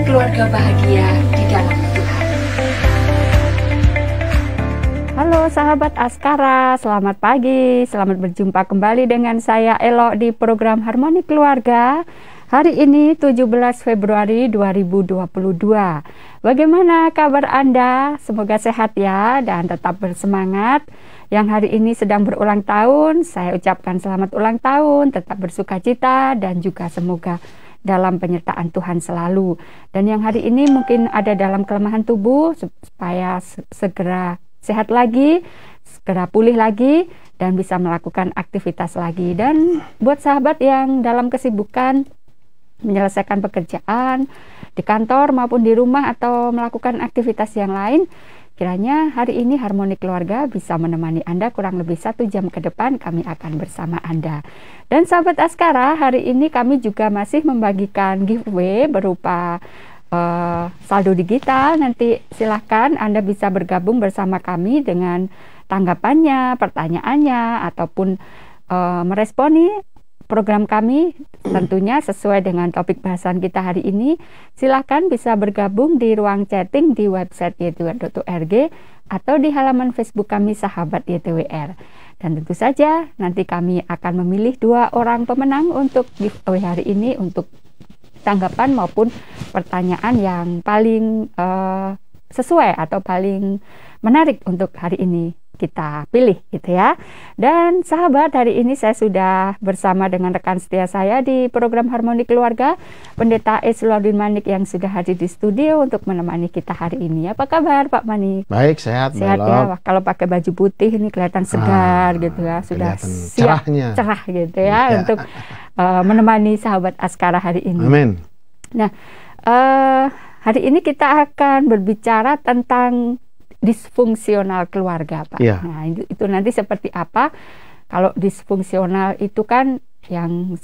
keluarga bahagia di dalam Tuhan. Halo sahabat Askara, selamat pagi, selamat berjumpa kembali dengan saya Elo di program Harmoni Keluarga. Hari ini 17 Februari 2022. Bagaimana kabar Anda? Semoga sehat ya dan tetap bersemangat. Yang hari ini sedang berulang tahun, saya ucapkan selamat ulang tahun, tetap bersukacita dan juga semoga dalam penyertaan Tuhan selalu. Dan yang hari ini mungkin ada dalam kelemahan tubuh supaya segera sehat lagi, segera pulih lagi dan bisa melakukan aktivitas lagi. Dan buat sahabat yang dalam kesibukan menyelesaikan pekerjaan di kantor maupun di rumah atau melakukan aktivitas yang lain, kiranya hari ini Harmoni Keluarga bisa menemani Anda kurang lebih 1 jam ke depan. Kami akan bersama Anda. Dan sahabat Askara, hari ini kami juga masih membagikan giveaway berupa saldo digital. Nanti silahkan Anda bisa bergabung bersama kami dengan tanggapannya, pertanyaannya, ataupun meresponi program kami tentunya sesuai dengan topik bahasan kita hari ini. Silahkan bisa bergabung di ruang chatting di website ytwr.org atau di halaman Facebook kami Sahabat YTWR. Dan tentu saja nanti kami akan memilih 2 orang pemenang untuk giveaway hari ini untuk tanggapan maupun pertanyaan yang paling sesuai atau paling menarik untuk hari ini kita pilih gitu ya. Dan sahabat, hari ini saya sudah bersama dengan rekan setia saya di program Harmoni Keluarga, Pendeta Eslodin Manik yang sudah hadir di studio untuk menemani kita hari ini. Apa kabar Pak Manik? Baik, sehat. Sehat ya. Wah, kalau pakai baju putih ini kelihatan segar gitu ya. Sudah siap cerah gitu ya untuk menemani sahabat Askara hari ini. Amin. Nah, hari ini kita akan berbicara tentang disfungsional keluarga, Pak. Ya. Nah, itu nanti seperti apa? Kalau disfungsional itu kan yang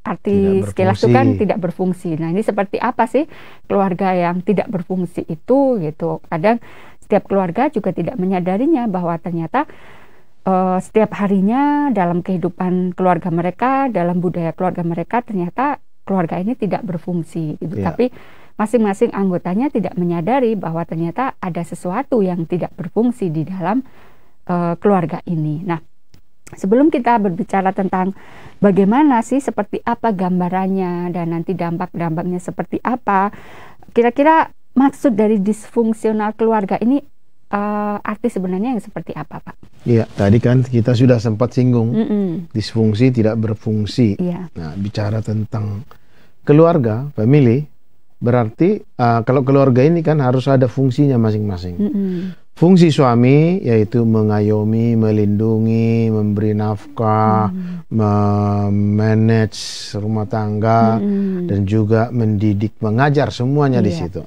arti sekilas itu kan tidak berfungsi. Nah, ini seperti apa sih keluarga yang tidak berfungsi itu gitu? Kadang setiap keluarga juga tidak menyadarinya bahwa ternyata setiap harinya dalam kehidupan keluarga mereka, dalam budaya keluarga mereka, ternyata keluarga ini tidak berfungsi gitu. Ya. Tapi masing-masing anggotanya tidak menyadari bahwa ternyata ada sesuatu yang tidak berfungsi di dalam keluarga ini. Nah, sebelum kita berbicara tentang bagaimana sih, seperti apa gambarannya dan nanti dampak-dampaknya seperti apa, kira-kira maksud dari disfungsional keluarga ini arti sebenarnya yang seperti apa, Pak? Iya, tadi kan kita sudah sempat singgung disfungsi tidak berfungsi. Iya. Nah, bicara tentang keluarga, family, berarti kalau keluarga ini kan harus ada fungsinya masing-masing. Fungsi suami yaitu mengayomi, melindungi, memberi nafkah, memanage rumah tangga, dan juga mendidik, mengajar, semuanya di situ.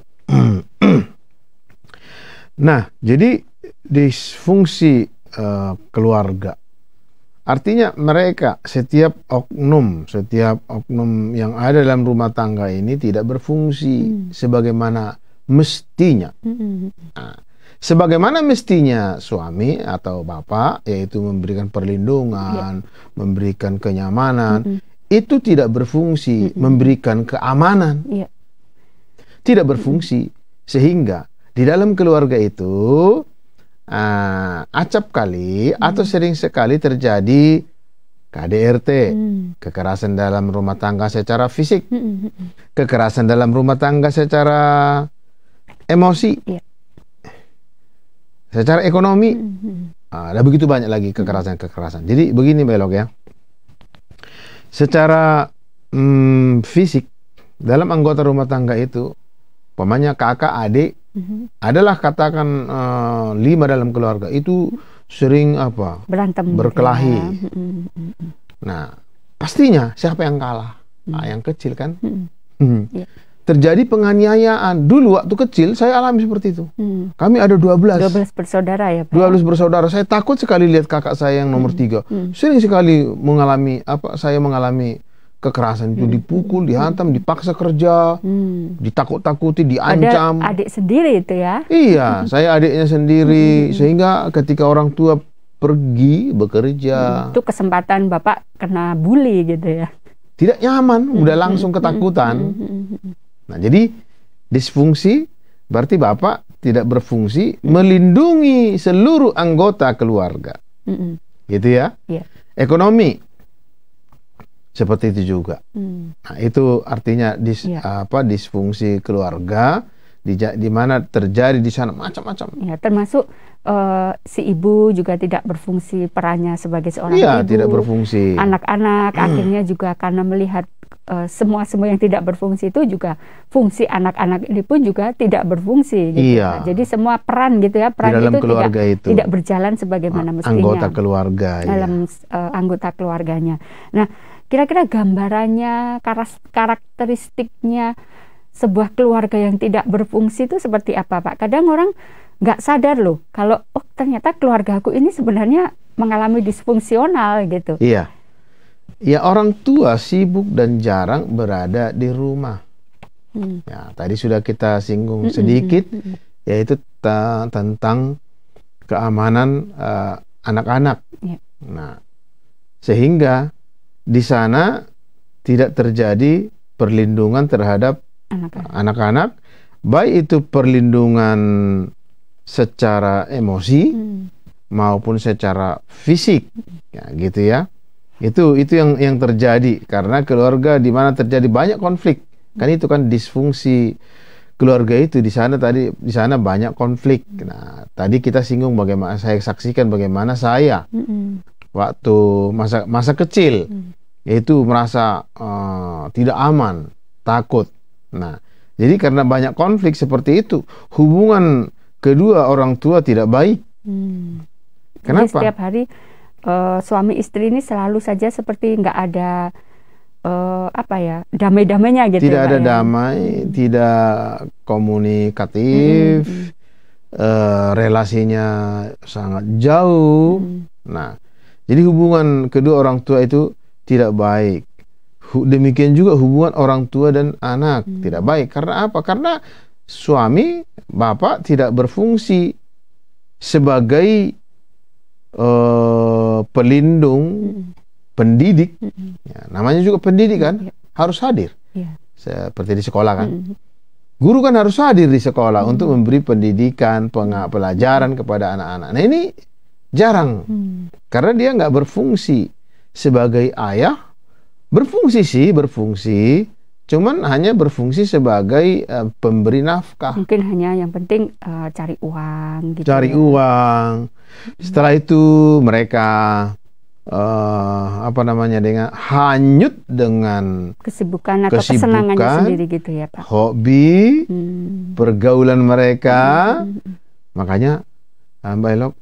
Nah, jadi disfungsi keluarga artinya mereka setiap oknum yang ada dalam rumah tangga ini tidak berfungsi sebagaimana mestinya. Nah, sebagaimana mestinya suami atau bapak, yaitu memberikan perlindungan, memberikan kenyamanan, itu tidak berfungsi memberikan keamanan. Tidak berfungsi, sehingga di dalam keluarga itu acap kali atau sering sekali terjadi KDRT, kekerasan dalam rumah tangga secara fisik, kekerasan dalam rumah tangga secara emosi, secara ekonomi, ada begitu banyak lagi kekerasan-kekerasan. Jadi begini Belok ya, secara fisik dalam anggota rumah tangga itu, umpamanya kakak, adik, adalah katakan 5 dalam keluarga itu sering berantem, berkelahi. Nah, pastinya siapa yang kalah? Yang kecil kan. Terjadi penganiayaan. Dulu waktu kecil saya alami seperti itu. Kami ada 12 bersaudara ya, Pak? 12 bersaudara. Saya takut sekali lihat kakak saya yang nomor 3. Sering sekali mengalami saya mengalami kekerasan itu, dipukul, dihantam, dipaksa kerja, ditakut-takuti, diancam. Ada adik sendiri itu ya? Iya, saya adiknya sendiri. Sehingga ketika orang tua pergi bekerja, itu kesempatan Bapak kena bully gitu ya? Tidak nyaman, udah langsung ketakutan. Nah, jadi disfungsi berarti bapak tidak berfungsi melindungi seluruh anggota keluarga. Gitu ya. Yeah. Ekonomi seperti itu juga. Nah, itu artinya disfungsi keluarga di mana terjadi di sana macam-macam. Ya, termasuk si ibu juga tidak berfungsi perannya sebagai seorang ibu. Tidak berfungsi. Anak-anak akhirnya juga karena melihat semua yang tidak berfungsi itu juga fungsi anak-anak ini pun juga tidak berfungsi. Gitu. Nah, jadi semua peran gitu ya, peran dalam itu keluarga tidak berjalan sebagaimana mestinya. Anggota keluarga. Dalam anggota keluarganya. Nah, kira-kira gambarannya, karakteristiknya sebuah keluarga yang tidak berfungsi itu seperti apa, Pak? Kadang orang nggak sadar loh, kalau ternyata keluarga aku ini sebenarnya mengalami disfungsional gitu. Iya. Ya, orang tua sibuk dan jarang berada di rumah. Ya, tadi sudah kita singgung sedikit, yaitu tentang keamanan anak-anak. Nah, sehingga di sana tidak terjadi perlindungan terhadap anak-anak, baik itu perlindungan secara emosi maupun secara fisik, ya, gitu ya. Itu yang terjadi karena keluarga di mana terjadi banyak konflik. Kan itu kan disfungsi keluarga itu di sana banyak konflik. Nah, tadi kita singgung bagaimana saya saksikan bagaimana saya waktu masa kecil yaitu merasa tidak aman, takut. Nah, jadi karena banyak konflik seperti itu, hubungan kedua orang tua tidak baik. Kenapa? Jadi setiap hari suami istri ini selalu saja seperti nggak ada damai-damainya gitu. Tidak ada damai, tidak komunikatif, relasinya sangat jauh. Nah, jadi hubungan kedua orang tua itu tidak baik. Demikian juga hubungan orang tua dan anak tidak baik. Karena apa? Karena suami, bapak tidak berfungsi sebagai pelindung, pendidik. Ya, namanya juga pendidik kan, harus hadir. Seperti di sekolah kan. Guru kan harus hadir di sekolah untuk memberi pendidikan, pelajaran kepada anak-anak. Nah, ini jarang. Karena dia nggak berfungsi sebagai ayah. Berfungsi, cuman hanya berfungsi sebagai pemberi nafkah. Mungkin hanya yang penting cari uang gitu. Cari uang. Setelah itu mereka hanyut dengan kesibukan atau kesenangannya sendiri gitu ya, Pak. Hobi, pergaulan mereka. Makanya Mbak Elok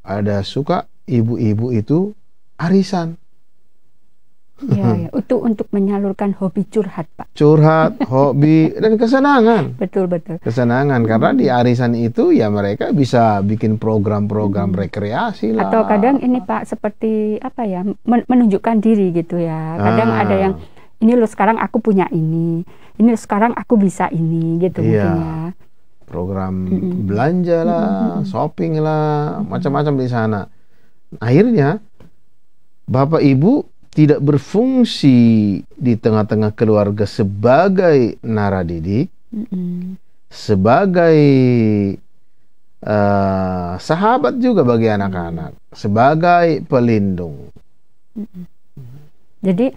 ada suka ibu-ibu itu arisan. Ya, itu untuk menyalurkan hobi curhat, Pak. Curhat, hobi, dan kesenangan. Betul. Kesenangan, karena di arisan itu ya mereka bisa bikin program-program rekreasi lah. Atau kadang ini, Pak, seperti menunjukkan diri gitu ya. Kadang ada yang, ini loh sekarang aku punya ini loh sekarang aku bisa ini gitu mungkin ya. Program belanja lah, shopping lah, macam-macam di sana. Akhirnya, Bapak Ibu tidak berfungsi di tengah-tengah keluarga sebagai naradidik, sebagai sahabat juga bagi anak-anak, sebagai pelindung. Jadi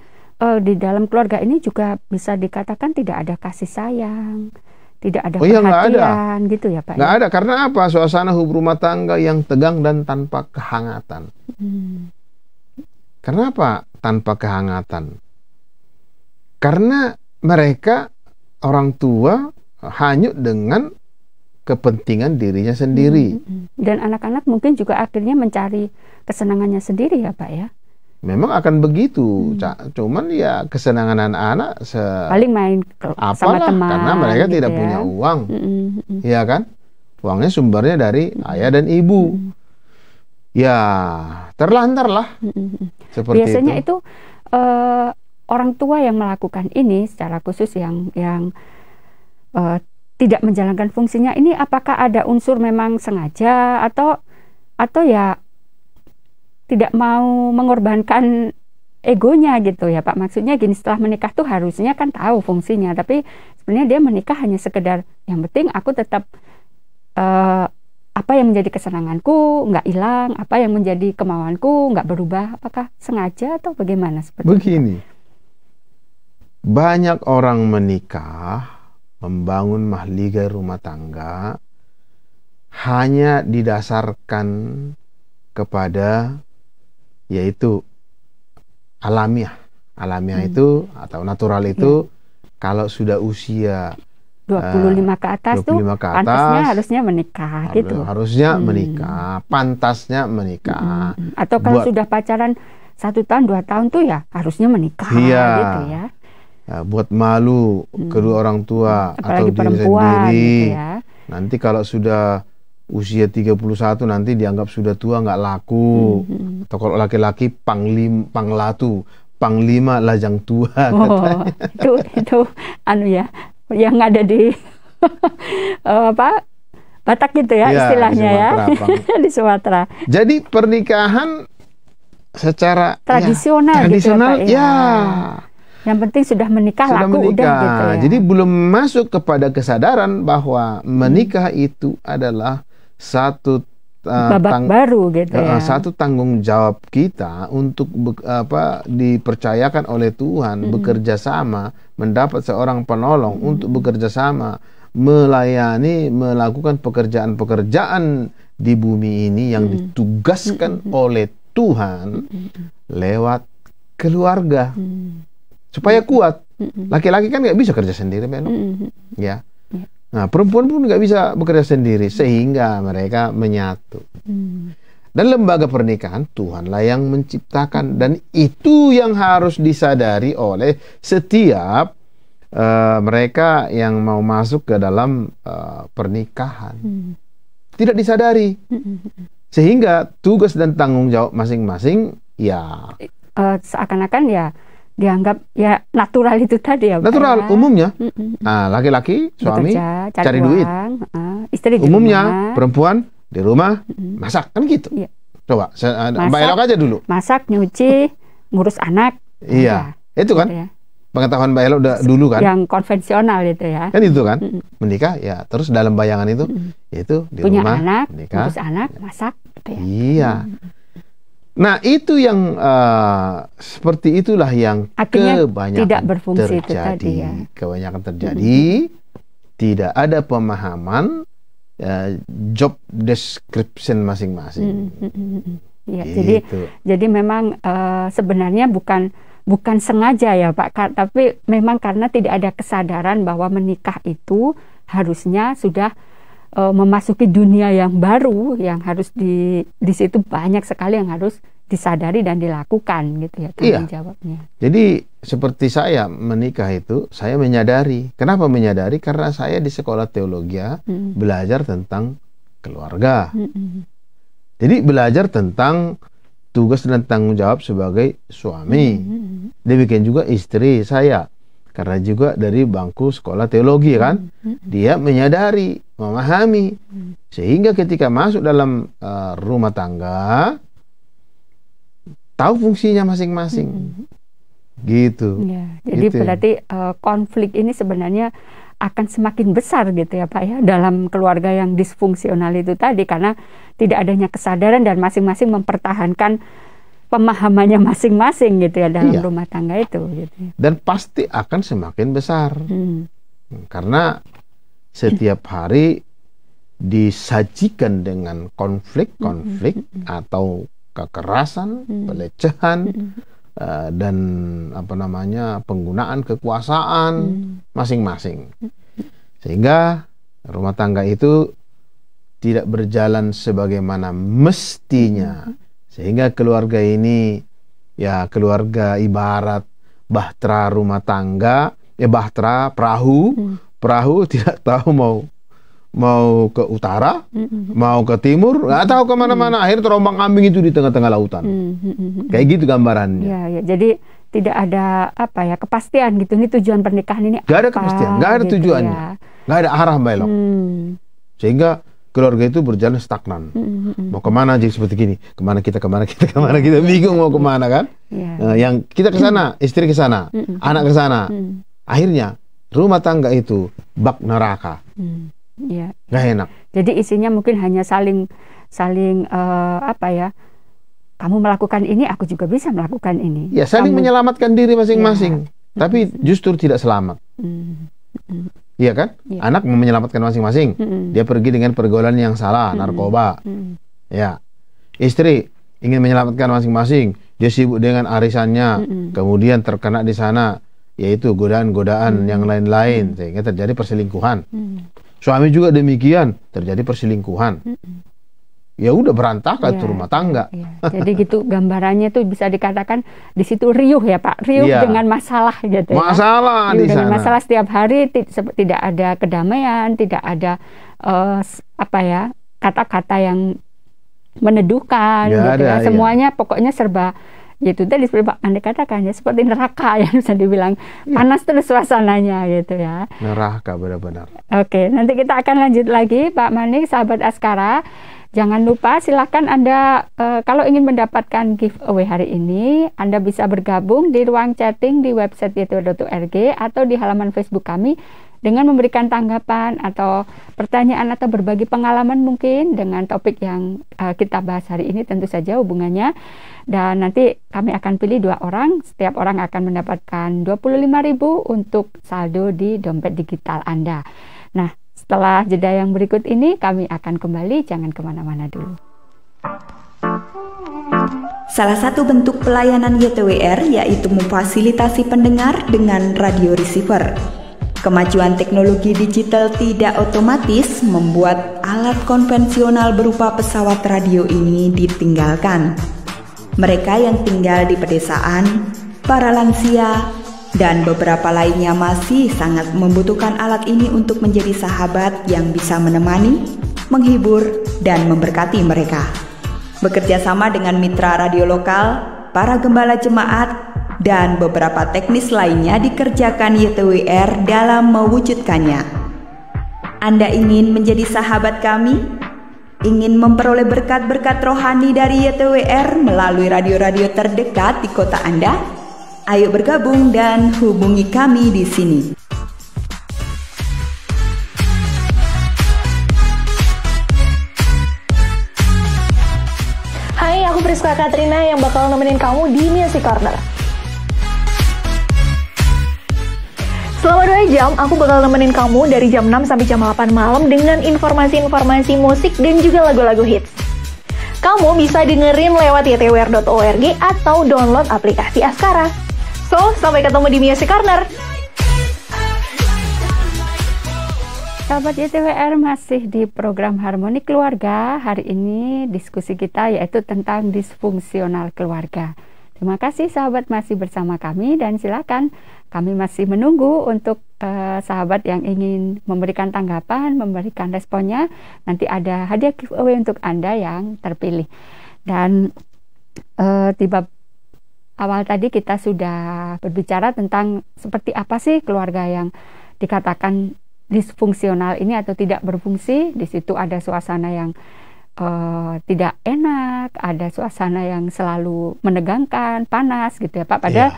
di dalam keluarga ini juga bisa dikatakan tidak ada kasih sayang, tidak ada perhatian gitu ya, Pak? Nggak ada, karena apa? Suasana rumah tangga yang tegang dan tanpa kehangatan. Kenapa tanpa kehangatan? Karena mereka orang tua hanyut dengan kepentingan dirinya sendiri. Dan anak-anak mungkin juga akhirnya mencari kesenangannya sendiri ya, Pak ya? Memang akan begitu. Cuman ya kesenangan anak-anak paling main sama teman. Karena mereka gitu tidak punya uang. Iya kan? Uangnya sumbernya dari ayah dan ibu. Ya, terlantar lah. Seperti biasanya itu orang tua yang melakukan ini secara khusus yang tidak menjalankan fungsinya ini, apakah ada unsur memang sengaja atau ya tidak mau mengorbankan egonya gitu ya Pak. Maksudnya gini, setelah menikah tuh harusnya kan tahu fungsinya, tapi sebenarnya dia menikah hanya sekedar yang penting aku tetap apa yang menjadi kesenanganku nggak hilang, apa yang menjadi kemauanku nggak berubah. Apakah sengaja atau bagaimana seperti begini? Banyak orang menikah, membangun mahligai rumah tangga hanya didasarkan kepada yaitu alamiah. Alamiah itu atau natural itu kalau sudah usia 25 ke atas 25 tuh ke atas, pantasnya harusnya menikah gitu. Harusnya menikah, pantasnya menikah. Atau kalau sudah pacaran 1 tahun 2 tahun tuh ya harusnya menikah gitu ya. Buat malu kedua orang tua apalagi atau diri perempuan sendiri. Gitu ya. Nanti kalau sudah usia 31 nanti dianggap sudah tua, nggak laku. Atau kalau laki-laki panglatu, panglima lajang tua. Itu anu ya, yang ada di Batak gitu ya, istilahnya ya, di Sumatera. Jadi pernikahan secara tradisional gitu ya. Yang penting sudah menikah, laku udah gitu ya. Jadi belum masuk kepada kesadaran bahwa menikah itu adalah satu babak baru gitu ya. Satu tanggung jawab kita untuk dipercayakan oleh Tuhan bekerja sama, mendapat seorang penolong untuk bekerja sama, melayani, melakukan pekerjaan-pekerjaan di bumi ini yang ditugaskan oleh Tuhan lewat keluarga. Supaya kuat. Laki-laki kan nggak bisa kerja sendiri, ya. Nah, perempuan pun nggak bisa bekerja sendiri, sehingga mereka menyatu. Dan lembaga pernikahan Tuhanlah yang menciptakan, dan itu yang harus disadari oleh setiap mereka yang mau masuk ke dalam pernikahan. Tidak disadari, sehingga tugas dan tanggung jawab masing-masing ya seakan-akan ya dianggap ya natural itu tadi ya. Natural ya. Umumnya. Nah, laki-laki suami bekerja, cari uang, duit. Istri di umumnya rumah. Perempuan di rumah masak kan gitu. Iya. Coba Mbak Elok aja dulu. Masak, nyuci, ngurus anak. Iya. Itu kan. Gitu ya. Pengetahuan Mbak Elok dulu kan. Yang konvensional itu ya. Kan itu kan. Menikah ya terus dalam bayangan itu yaitu di punya rumah anak, menikah, ngurus anak, masak gitu ya. Iya. Nah, itu yang seperti itulah yang akhirnya kebanyakan tidak berfungsi terjadi. Itu tadi ya. Kebanyakan terjadi, tidak ada pemahaman job description masing-masing. Ya, gitu. jadi memang sebenarnya bukan sengaja ya Pak, tapi memang karena tidak ada kesadaran bahwa menikah itu harusnya sudah memasuki dunia yang baru, yang harus di situ banyak sekali yang harus disadari dan dilakukan gitu ya tanggung jawabnya. Jadi seperti saya menikah itu, saya menyadari. Kenapa menyadari? Karena saya di sekolah teologi belajar tentang keluarga. Jadi belajar tentang tugas dan tanggung jawab sebagai suami. Demikian juga istri saya. Karena juga dari bangku sekolah teologi kan, dia menyadari, memahami, sehingga ketika masuk dalam rumah tangga, tahu fungsinya masing-masing, gitu. Ya, jadi gitu. Berarti konflik ini sebenarnya akan semakin besar gitu ya Pak ya dalam keluarga yang disfungsional itu tadi, karena tidak adanya kesadaran dan masing-masing mempertahankan pemahamannya masing-masing gitu ya dalam rumah tangga itu gitu. Dan pasti akan semakin besar karena setiap hari disajikan dengan konflik-konflik atau kekerasan, pelecehan dan penggunaan kekuasaan masing-masing, sehingga rumah tangga itu tidak berjalan sebagaimana mestinya. Sehingga keluarga ini ya keluarga ibarat bahtera rumah tangga, bahtera perahu tidak tahu mau ke utara, mau ke timur, nggak tahu kemana-mana, akhirnya terombang-ambing itu di tengah-tengah lautan. Kayak gitu gambarannya. Ya, jadi tidak ada kepastian gitu. Ini tujuan pernikahan ini nggak ada kepastian, nggak ada gitu tujuannya, nggak ada arah Mbak Elok. Sehingga keluarga itu berjalan stagnan. Mau kemana aja seperti gini, kemana kita bingung mau kemana kan? Yang kita ke sana, istri ke sana, anak ke sana. Akhirnya rumah tangga itu bak neraka. Nggak enak. Jadi isinya mungkin hanya saling apa ya? Kamu melakukan ini, aku juga bisa melakukan ini. Ya, saling menyelamatkan diri masing-masing. Tapi justru tidak selamat. Iya kan? Anak mau menyelamatkan masing-masing. Dia pergi dengan pergaulan yang salah, narkoba. Ya. Istri ingin menyelamatkan masing-masing. Dia sibuk dengan arisannya. Kemudian terkena di sana, yaitu godaan-godaan yang lain-lain. Sehingga terjadi perselingkuhan. Suami juga demikian, terjadi perselingkuhan. Ya udah berantakan itu rumah tangga. Jadi gitu gambarannya tuh bisa dikatakan di situ riuh ya Pak, riuh dengan masalah gitu. Masalah ya. Di sana. Dengan masalah setiap hari, tidak ada kedamaian, tidak ada apa ya, kata-kata yang meneduhkan gitu ya. Semuanya pokoknya serba itu tadi seperti Pak Andi katakan ya, seperti neraka ya, bisa dibilang panas terus suasananya gitu ya. Neraka benar-benar. Oke, nanti kita akan lanjut lagi Pak Manik, sahabat Askara. Jangan lupa silakan Anda kalau ingin mendapatkan giveaway hari ini, Anda bisa bergabung di ruang chatting di website ytw.org atau di halaman Facebook kami dengan memberikan tanggapan atau pertanyaan atau berbagi pengalaman mungkin dengan topik yang kita bahas hari ini, tentu saja hubungannya. Dan nanti kami akan pilih 2 orang, setiap orang akan mendapatkan 25.000 untuk saldo di dompet digital Anda. Nah, setelah jeda yang berikut ini kami akan kembali, jangan kemana-mana dulu. Salah satu bentuk pelayanan YTWR yaitu memfasilitasi pendengar dengan radio receiver. Kemajuan teknologi digital tidak otomatis membuat alat konvensional berupa pesawat radio ini ditinggalkan. Mereka yang tinggal di pedesaan, para lansia, dan beberapa lainnya masih sangat membutuhkan alat ini untuk menjadi sahabat yang bisa menemani, menghibur, dan memberkati mereka. Bekerja sama dengan mitra radio lokal, para gembala jemaat, dan beberapa teknis lainnya dikerjakan YTWR dalam mewujudkannya. Anda ingin menjadi sahabat kami? Ingin memperoleh berkat-berkat rohani dari YTWR melalui radio-radio terdekat di kota Anda? Ayo bergabung dan hubungi kami di sini. Hai, aku Priska Katrina yang bakal nemenin kamu di Music Corner. Selama 2 jam, aku bakal nemenin kamu dari jam 6 sampai jam 8 malam dengan informasi-informasi musik dan juga lagu-lagu hits. Kamu bisa dengerin lewat ytwr.org atau download aplikasi Askara. So, sampai ketemu di Music Corner. Sahabat YTWR, masih di program Harmoni Keluarga. Hari ini diskusi kita yaitu tentang disfungsional keluarga. Terima kasih sahabat masih bersama kami, dan silakan kami masih menunggu untuk sahabat yang ingin memberikan tanggapan, memberikan responnya. Nanti ada hadiah giveaway untuk Anda yang terpilih. Dan tiba awal tadi kita sudah berbicara tentang seperti apa sih keluarga yang dikatakan disfungsional ini atau tidak berfungsi. Di situ ada suasana yang tidak enak, ada suasana yang selalu menegangkan, panas gitu ya Pak. Padahal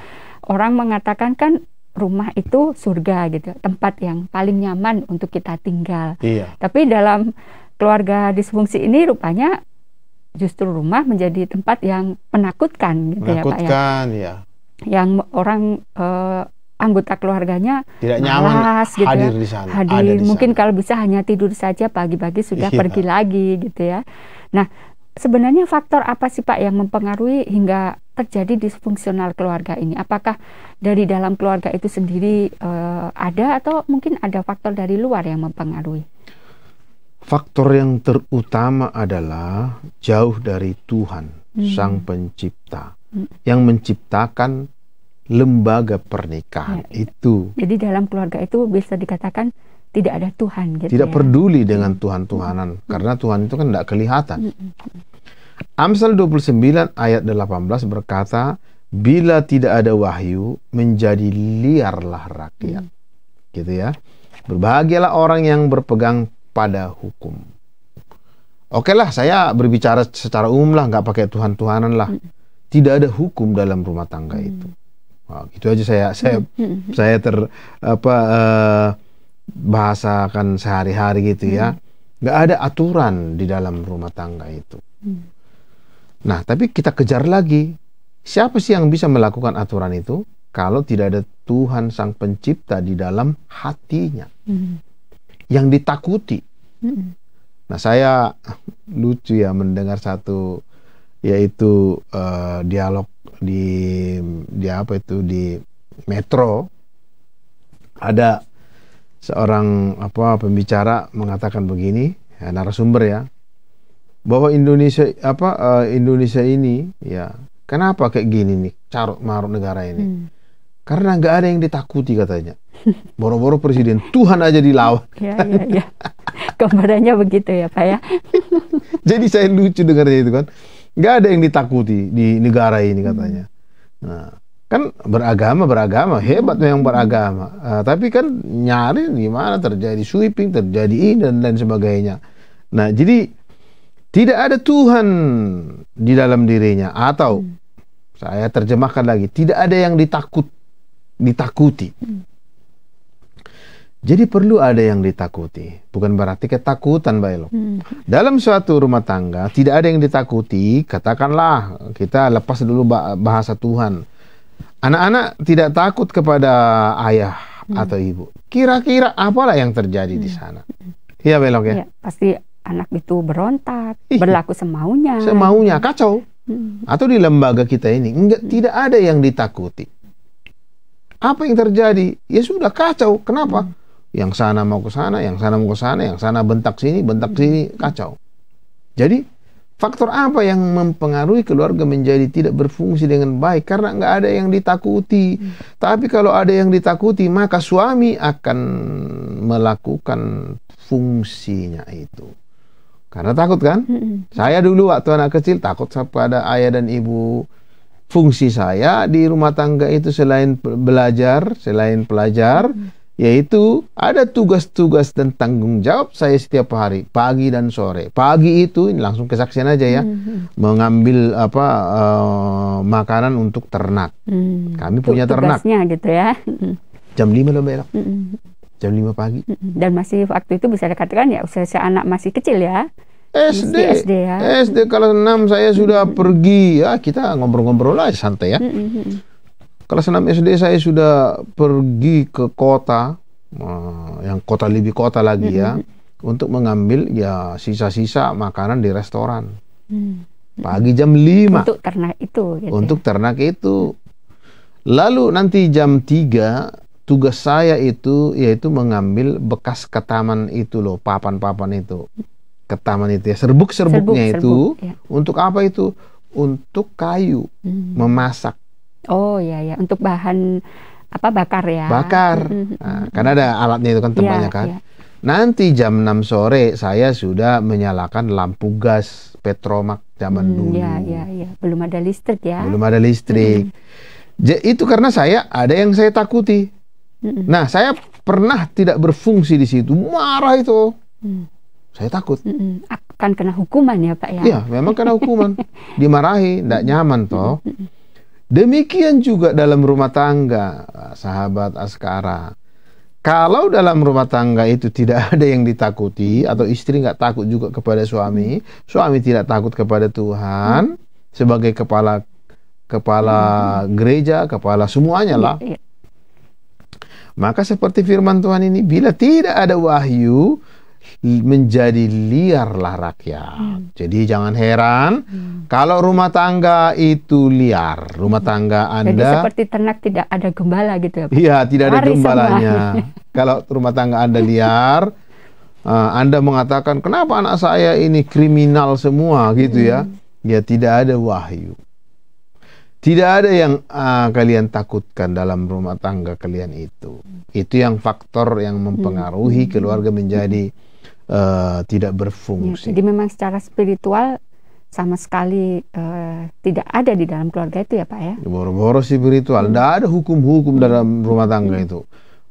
orang mengatakan kan rumah itu surga gitu, tempat yang paling nyaman untuk kita tinggal. Tapi dalam keluarga disfungsi ini rupanya justru rumah menjadi tempat yang menakutkan gitu ya Pak ya. Yang orang anggota keluarganya tidak nyaman gitu hadir ya. di sana. Hadir mungkin kalau bisa hanya tidur saja, pagi-pagi sudah pergi lagi gitu ya. Nah, sebenarnya faktor apa sih Pak yang mempengaruhi hingga terjadi disfungsional keluarga ini? Apakah dari dalam keluarga itu sendiri ada, atau mungkin ada faktor dari luar yang mempengaruhi? Faktor yang terutama adalah jauh dari Tuhan, Sang Pencipta, yang menciptakan lembaga pernikahan itu. Jadi dalam keluarga itu bisa dikatakan tidak ada Tuhan gitu. Tidak peduli dengan Tuhan-Tuhanan, karena Tuhan itu kan tidak kelihatan. Amsal 29 ayat 18 berkata, bila tidak ada wahyu, menjadi liarlah rakyat. Gitu ya. Berbahagialah orang yang berpegang pada hukum. Oke lah, saya berbicara secara umum lah, nggak pakai Tuhan-Tuhanan lah. Tidak ada hukum dalam rumah tangga itu. Nah, itu aja saya bahasakan sehari-hari gitu ya. Nggak ada aturan di dalam rumah tangga itu. Nah, tapi kita kejar lagi. Siapa sih yang bisa melakukan aturan itu kalau tidak ada Tuhan Sang Pencipta di dalam hatinya yang ditakuti? Nah, saya lucu ya mendengar satu, yaitu dialog di Metro. Ada seorang pembicara mengatakan begini, ya, narasumber ya, bahwa Indonesia ini ya, kenapa kayak gini nih carut marut negara ini? Karena nggak ada yang ditakuti katanya. Boro-boro presiden Tuhan aja dilawan. Ya. Gambarannya begitu ya Pak ya. Jadi saya lucu dengarnya itu kan. Nggak ada yang ditakuti di negara ini katanya. Nah, kan beragama, hebat yang beragama. Tapi kan nyari di mana terjadi sweeping, terjadi ini dan lain sebagainya. Nah, jadi tidak ada Tuhan di dalam dirinya, atau saya terjemahkan lagi, tidak ada yang ditakuti. Jadi perlu ada yang ditakuti. Bukan berarti ketakutan, Mbak Elo. Dalam suatu rumah tangga tidak ada yang ditakuti. Katakanlah kita lepas dulu bahasa Tuhan. Anak-anak tidak takut kepada ayah atau ibu. Kira-kira apalah yang terjadi di sana? Iya, Belok ya? Ya, pasti anak itu berontak, berlaku semaunya. Semaunya, kacau. Atau di lembaga kita ini tidak ada yang ditakuti. Apa yang terjadi? Ya sudah kacau. Kenapa? Yang sana mau ke sana, yang sana mau ke sana, yang sana bentak sini, kacau. Jadi faktor apa yang mempengaruhi keluarga menjadi tidak berfungsi dengan baik? Karena nggak ada yang ditakuti. Tapi kalau ada yang ditakuti, maka suami akan melakukan fungsinya itu. Karena takut kan? Saya dulu waktu anak kecil takut kepada ayah dan ibu. Fungsi saya di rumah tangga itu selain belajar, selain pelajar, yaitu ada tugas-tugas dan tanggung jawab saya setiap hari, pagi dan sore. Pagi itu, ini langsung kesaksian aja ya, mengambil makanan untuk ternak. Kami punya ternak. Tugasnya gitu ya. Jam 5 loh, Mbak. Jam 5 pagi. Dan masih waktu itu bisa dikatakan ya usia anak masih kecil ya. SD ya. SD kelas 6 saya sudah pergi ya, kita ngobrol-ngobrol aja santai ya. Kelas 6 SD saya sudah pergi ke kota, yang kota lebih kota lagi ya, untuk mengambil ya sisa-sisa makanan di restoran. Pagi jam 5. Untuk ternak itu. Gitu untuk ternak itu. Lalu nanti jam 3 tugas saya itu yaitu mengambil bekas ketaman itu loh, papan-papan itu. Ketaman itu ya, serbuk-serbuknya itu ya. Untuk apa itu? Untuk kayu, memasak. Oh ya, untuk bahan bakar ya. Bakar. Nah, karena ada alatnya itu kan, tempatnya kan. Ya. Nanti jam 6 sore saya sudah menyalakan lampu gas Petromak zaman dulu. Ya. Belum ada listrik ya. Belum ada listrik. Itu karena ada yang saya takuti. Nah, saya pernah tidak berfungsi di situ, marah itu. Saya takut. Akan kena hukuman ya Pak ya? Iya, memang kena hukuman. Dimarahi, tidak nyaman toh. Demikian juga dalam rumah tangga, sahabat Askara. Kalau dalam rumah tangga itu tidak ada yang ditakuti, atau istri nggak takut juga kepada suami, suami tidak takut kepada Tuhan, sebagai kepala gereja, kepala semuanya lah. Maka seperti firman Tuhan ini, bila tidak ada wahyu, menjadi liarlah rakyat. Jadi jangan heran kalau rumah tangga itu liar. Rumah tangga Anda jadi seperti ternak tidak ada gembala gitu ya Pak? Iya, tidak ada gembalanya. Kalau rumah tangga Anda liar, Anda mengatakan kenapa anak saya ini kriminal semua gitu ya. Ya tidak ada wahyu. Tidak ada yang kalian takutkan dalam rumah tangga kalian itu. Itu yang faktor yang mempengaruhi keluarga menjadi tidak berfungsi. Ya, jadi memang secara spiritual sama sekali tidak ada di dalam keluarga itu ya Pak ya? Boro-boro spiritual, tidak ada hukum-hukum dalam rumah tangga itu.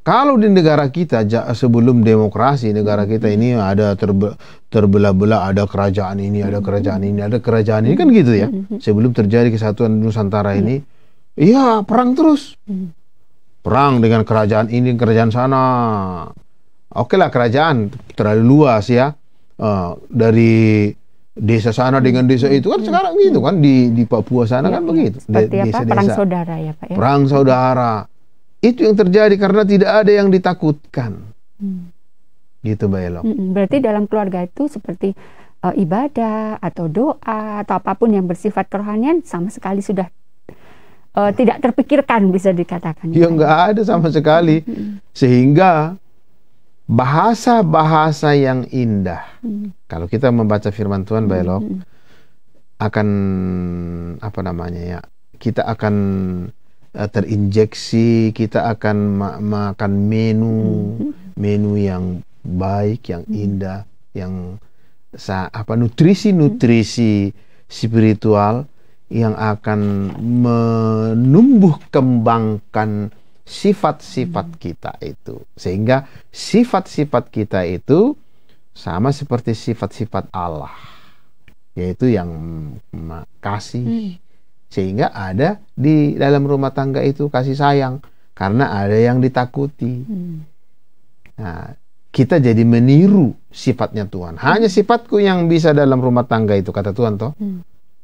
Kalau di negara kita sebelum demokrasi, negara kita ini ada terbelah-belah, ada kerajaan ini, ada kerajaan ini, ada kerajaan ini, kan gitu ya. Sebelum terjadi kesatuan Nusantara ini, iya perang terus. Perang dengan kerajaan ini, kerajaan sana. Oke lah, kerajaan terlalu luas ya. Dari desa sana dengan desa itu kan sekarang gitu kan, di Papua sana kan begitu. Seperti apa? Perang saudara ya Pak ya? Perang saudara. Itu yang terjadi karena tidak ada yang ditakutkan. Gitu Mbak Elo. Berarti dalam keluarga itu seperti ibadah atau doa atau apapun yang bersifat kerohanian sama sekali sudah tidak terpikirkan, bisa dikatakan. Ya nggak ada sama sekali. Sehingga bahasa-bahasa yang indah, kalau kita membaca firman Tuhan Mbak Elo, akan apa namanya ya, kita akan terinjeksi, kita akan makan menu yang baik, yang indah, yang nutrisi spiritual yang akan menumbuh kembangkan sifat-sifat kita itu, sehingga sifat-sifat kita itu sama seperti sifat-sifat Allah, yaitu yang kasih. Sehingga ada di dalam rumah tangga itu kasih sayang, karena ada yang ditakuti. Nah, kita jadi meniru sifatnya Tuhan. Hanya sifatku yang bisa dalam rumah tangga itu, kata Tuhan toh.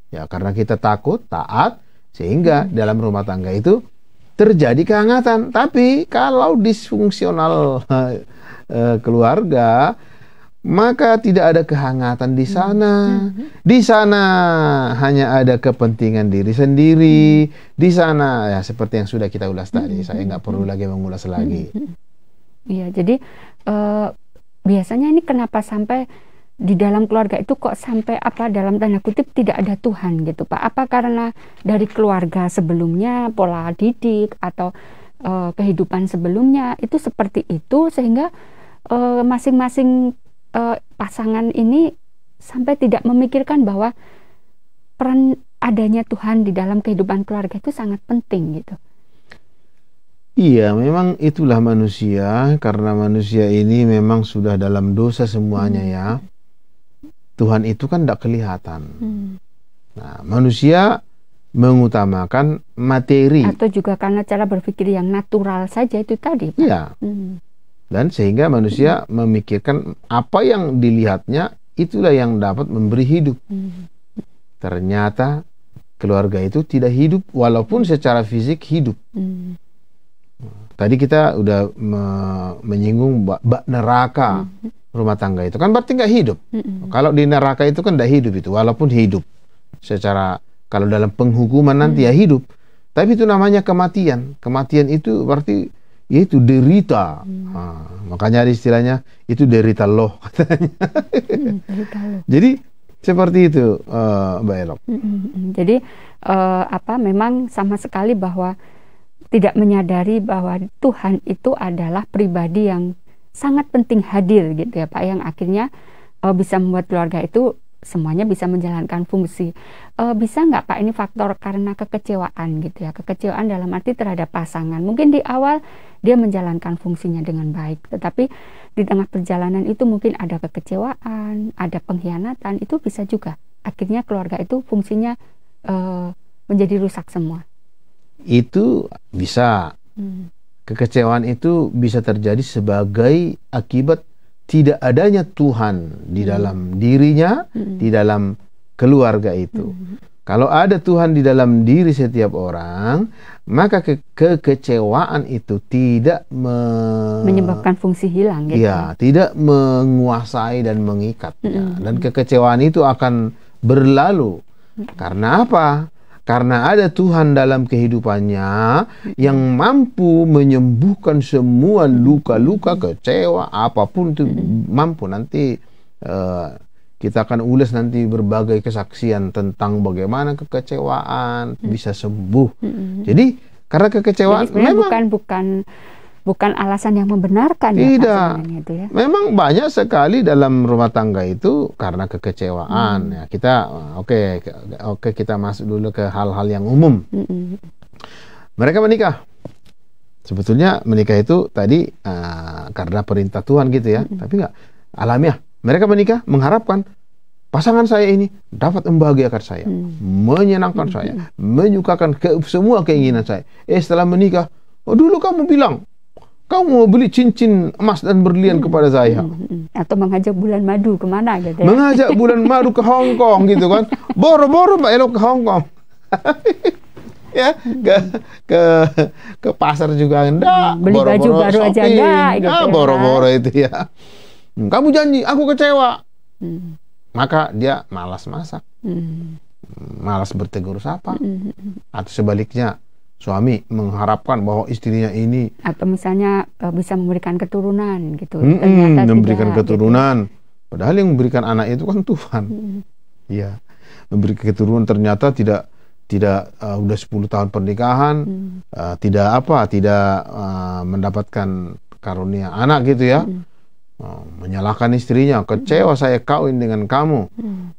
Ya, karena kita takut, taat, sehingga dalam rumah tangga itu terjadi kehangatan. Tapi kalau disfungsional keluarga, maka tidak ada kehangatan di sana. Di sana hanya ada kepentingan diri sendiri. Di sana ya seperti yang sudah kita ulas tadi. Saya nggak perlu lagi mengulas lagi. Iya, jadi biasanya ini kenapa sampai di dalam keluarga itu kok sampai dalam tanda kutip tidak ada Tuhan gitu Pak? Apa karena dari keluarga sebelumnya, pola didik atau kehidupan sebelumnya itu seperti itu, sehingga masing-masing pasangan ini sampai tidak memikirkan bahwa peran adanya Tuhan di dalam kehidupan keluarga itu sangat penting gitu. Iya, memang itulah manusia, karena manusia ini memang sudah dalam dosa semuanya ya. Tuhan itu kan tidak kelihatan. Nah, manusia mengutamakan materi. Atau juga karena cara berpikir yang natural saja itu tadi Pak. Iya. Dan sehingga manusia memikirkan apa yang dilihatnya itulah yang dapat memberi hidup. Ternyata keluarga itu tidak hidup walaupun secara fisik hidup. Tadi kita udah menyinggung bak neraka rumah tangga itu kan berarti nggak hidup. Kalau di neraka itu kan tidak hidup itu, walaupun hidup secara, kalau dalam penghukuman nanti ya hidup. Tapi itu namanya kematian. Kematian itu berarti yaitu derita. Makanya ada istilahnya itu derita loh katanya. Jadi seperti itu Mbak Elok. Jadi memang sama sekali bahwa tidak menyadari bahwa Tuhan itu adalah pribadi yang sangat penting hadir gitu ya Pak, yang akhirnya bisa membuat keluarga itu semuanya bisa menjalankan fungsi. Bisa nggak Pak ini faktor karena kekecewaan gitu ya, kekecewaan dalam arti terhadap pasangan. Mungkin di awal dia menjalankan fungsinya dengan baik, tetapi di tengah perjalanan itu mungkin ada kekecewaan, ada pengkhianatan, itu bisa juga akhirnya keluarga itu fungsinya menjadi rusak semua. Itu bisa. Kekecewaan itu bisa terjadi sebagai akibat tidak adanya Tuhan di dalam dirinya, di dalam keluarga itu. Kalau ada Tuhan di dalam diri setiap orang, maka kekecewaan itu tidak menyebabkan fungsi hilang gitu. Ya, tidak menguasai dan mengikatnya. Dan kekecewaan itu akan berlalu. Karena apa? Karena ada Tuhan dalam kehidupannya yang mampu menyembuhkan semua luka-luka, kecewa, apapun itu mampu. Nanti kita akan ulas nanti berbagai kesaksian tentang bagaimana kekecewaan bisa sembuh. Jadi karena kekecewaan memang bukan alasan yang membenarkan. Tidak. Ya, itu ya. Memang banyak sekali dalam rumah tangga itu karena kekecewaan. Ya, kita oke kita masuk dulu ke hal-hal yang umum. Mereka menikah. Sebetulnya menikah itu tadi karena perintah Tuhan gitu ya, tapi nggak alamiah. Mereka menikah mengharapkan pasangan saya ini dapat membahagiakan saya, menyenangkan saya, menyukakan semua keinginan saya. Setelah menikah, dulu kamu bilang kamu mau beli cincin emas dan berlian kepada saya, atau mengajak bulan madu kemana gitu ya? Mengajak bulan madu ke Hong Kong gitu kan, boro-boro Mbak Elo ke Hong Kong. Ya, ke pasar juga enggak, beli baju baru aja enggak gitu ya. Boro-boro itu ya. Kamu janji, aku kecewa. Maka dia malas masak, malas bertegur sapa. Atau sebaliknya, suami mengharapkan bahwa istrinya ini, atau misalnya bisa memberikan keturunan gitu, ternyata memberikan tidak, keturunan gitu. Padahal yang memberikan anak itu kan Tuhan. Ya, memberikan keturunan ternyata tidak udah 10 tahun pernikahan, tidak mendapatkan karunia anak gitu ya. Menyalahkan istrinya, kecewa saya kawin dengan kamu,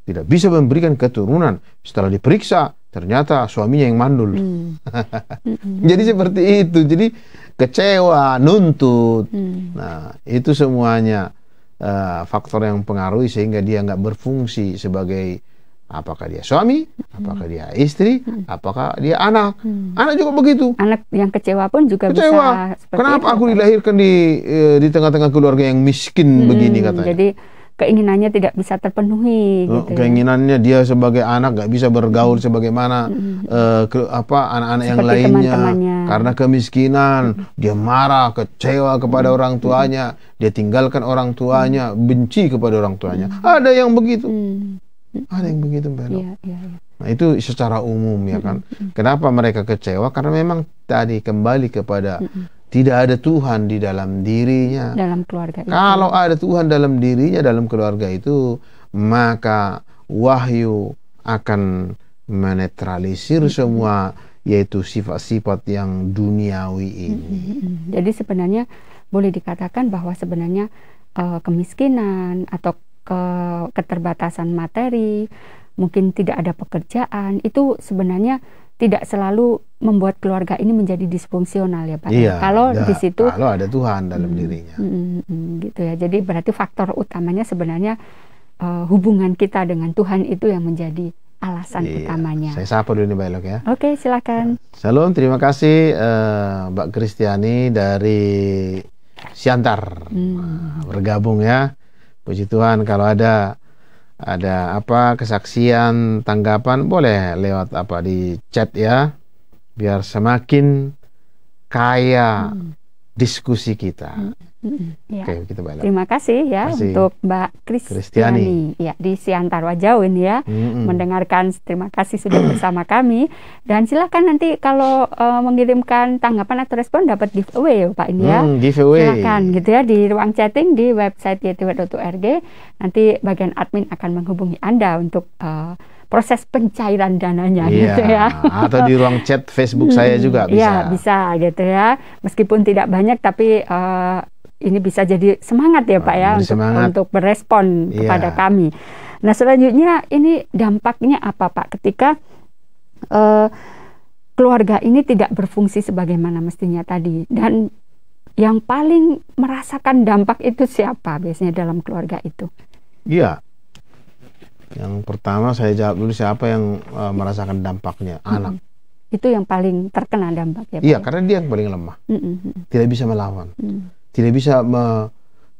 tidak bisa memberikan keturunan. Setelah diperiksa ternyata suaminya yang mandul. Jadi seperti itu, jadi kecewa, nuntut. Nah, itu semuanya faktor yang mempengaruhi sehingga dia nggak berfungsi sebagai apakah dia suami, apakah dia istri, apakah dia anak. Anak juga begitu. Anak yang kecewa pun juga kecewa. Bisa seperti Kenapa itu, aku dilahirkan di tengah-tengah keluarga yang miskin begini katanya. Jadi keinginannya tidak bisa terpenuhi gitu. Keinginannya dia sebagai anak nggak bisa bergaul sebagaimana anak-anak yang lainnya karena kemiskinan. Dia marah, kecewa kepada orang tuanya, dia tinggalkan orang tuanya, benci kepada orang tuanya. Ada yang begitu. Ada yang begitu, Mbak Elo. Iya. Nah, itu secara umum ya kan. Kenapa mereka kecewa? Karena memang tadi kembali kepada tidak ada Tuhan di dalam dirinya. Dalam keluarga itu. Kalau ada Tuhan dalam dirinya, dalam keluarga itu, maka wahyu akan menetralisir semua, yaitu sifat-sifat yang duniawi ini. Jadi sebenarnya boleh dikatakan bahwa sebenarnya kemiskinan atau keterbatasan materi, mungkin tidak ada pekerjaan, itu sebenarnya tidak selalu membuat keluarga ini menjadi disfungsional ya Pak. Iya, kalau di situ kalau ada Tuhan dalam dirinya. Gitu ya. Jadi berarti faktor utamanya sebenarnya hubungan kita dengan Tuhan itu yang menjadi alasan utamanya. Saya sapa dulu nih Mbak Elo ya. Oke, silakan. Salam, terima kasih Mbak Kristiani dari Siantar. Bergabung ya. Puji Tuhan, kalau ada kesaksian, tanggapan, boleh lewat di chat ya, biar semakin kaya diskusi kita. Ya. Oke, kita balik. Terima kasih ya untuk Mbak Kristiani ya di Siantar Wajau ini ya, mendengarkan. Terima kasih sudah bersama kami, dan silakan nanti kalau mengirimkan tanggapan atau respon dapat giveaway ya Pak ini ya. Giveaway. Silakan gitu ya di ruang chatting di website ytw.org. Nanti bagian admin akan menghubungi Anda untuk proses pencairan dananya gitu ya. Atau di ruang chat Facebook saya juga bisa. Iya, bisa gitu ya. Meskipun tidak banyak tapi ini bisa jadi semangat ya Pak ya untuk berespon kepada kami. Nah, selanjutnya ini dampaknya apa Pak ketika keluarga ini tidak berfungsi sebagaimana mestinya tadi, dan yang paling merasakan dampak itu siapa biasanya dalam keluarga itu? Iya. Yang pertama saya jawab dulu, siapa yang merasakan dampaknya? Anak. Itu yang paling terkena dampak ya Pak? Iya, karena dia yang paling lemah. Tidak bisa melawan. Tidak bisa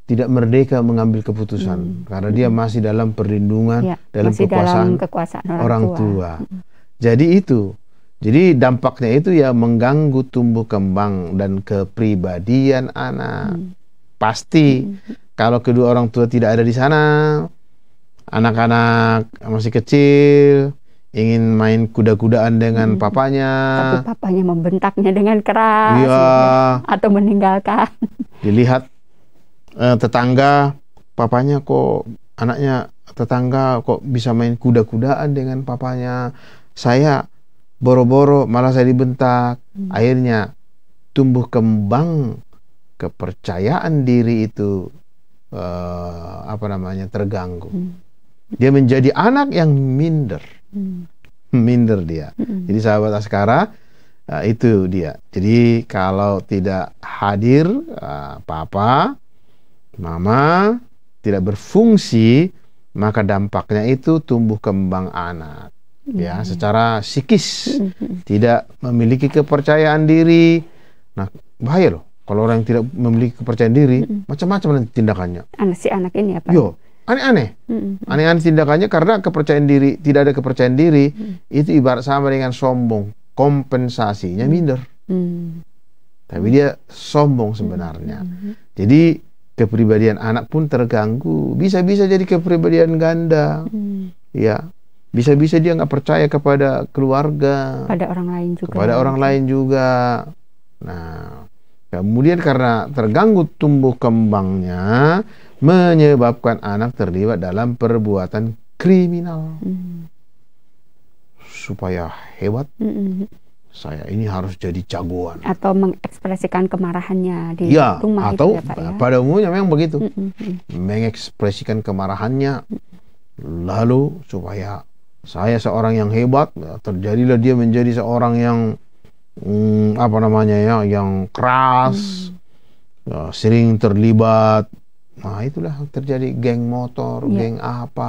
tidak merdeka mengambil keputusan karena dia masih dalam perlindungan, dalam kekuasaan orang tua. Jadi dampaknya itu ya mengganggu tumbuh kembang dan kepribadian anak. Pasti kalau kedua orang tua tidak ada di sana, anak-anak masih kecil ingin main kuda-kudaan dengan papanya, tapi papanya membentaknya dengan keras, gitu, atau meninggalkan. Dilihat tetangga, papanya kok, anaknya tetangga kok bisa main kuda-kudaan dengan papanya, saya boro-boro malah saya dibentak. Akhirnya tumbuh kembang kepercayaan diri itu terganggu. Dia menjadi anak yang minder. Minder dia. Jadi sahabat Askara, Nah, itu dia. Jadi kalau tidak hadir papa, mama tidak berfungsi, maka dampaknya itu tumbuh kembang anak ya secara psikis, tidak memiliki kepercayaan diri. Nah, bahaya loh kalau orang yang tidak memiliki kepercayaan diri, macam-macam nanti tindakannya. Si anak ini apa? Yo, aneh-aneh. Aneh-aneh tindakannya karena kepercayaan diri, tidak ada kepercayaan diri, itu ibarat sama dengan sombong. Kompensasinya minder. Tapi dia sombong sebenarnya. Jadi kepribadian anak pun terganggu. Bisa-bisa jadi kepribadian ganda. Ya, bisa-bisa dia nggak percaya kepada keluarga. Pada orang lain juga. Kepada orang lain juga. Nah, kemudian karena terganggu tumbuh kembangnya, menyebabkan anak terlibat dalam perbuatan kriminal. Supaya hebat, saya ini harus jadi jagoan. Atau mengekspresikan kemarahannya di rumah atau itu ya, Pak, ya? Pada umumnya memang begitu. Mengekspresikan kemarahannya, lalu supaya saya seorang yang hebat, terjadilah dia menjadi seorang yang yang keras, sering terlibat. Nah, itulah terjadi geng motor, geng apa,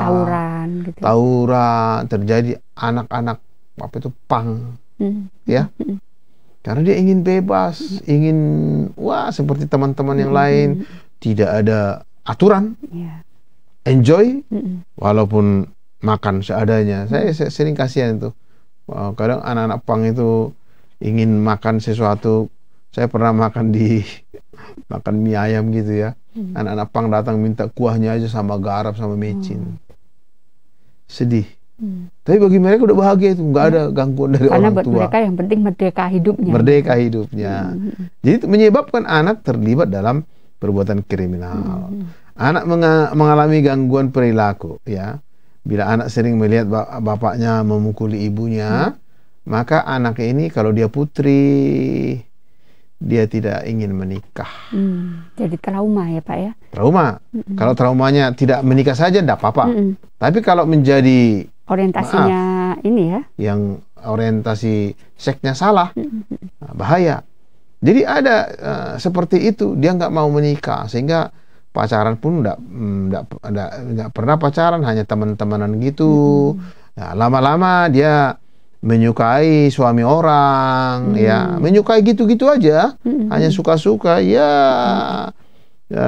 tawuran, terjadi anak-anak pang, ya, karena dia ingin bebas, ingin seperti teman-teman yang lain, tidak ada aturan, enjoy, walaupun makan seadanya. Saya sering kasihan itu, kadang anak-anak pang itu ingin makan sesuatu. Saya pernah makan mie ayam gitu ya. Anak-anak pang datang minta kuahnya aja sama garam sama micin. Sedih. Tapi bagi mereka udah bahagia itu, nggak ada gangguan dari karena orang tua. Karena mereka yang penting merdeka hidupnya. Merdeka hidupnya. Jadi itu menyebabkan anak terlibat dalam perbuatan kriminal. Anak mengalami gangguan perilaku, ya. Bila anak sering melihat bapaknya memukuli ibunya, maka anak ini kalau dia putri, dia tidak ingin menikah. Jadi trauma ya Pak ya? Trauma. Kalau traumanya tidak menikah saja, tidak apa-apa. Tapi kalau menjadi orientasinya ini ya, yang orientasi seksnya salah, bahaya. Jadi ada seperti itu, dia nggak mau menikah, sehingga pacaran pun nggak pernah pacaran, hanya teman-temanan gitu. Nah, lama-lama dia menyukai suami orang, ya, menyukai gitu-gitu aja, hanya suka-suka, ya,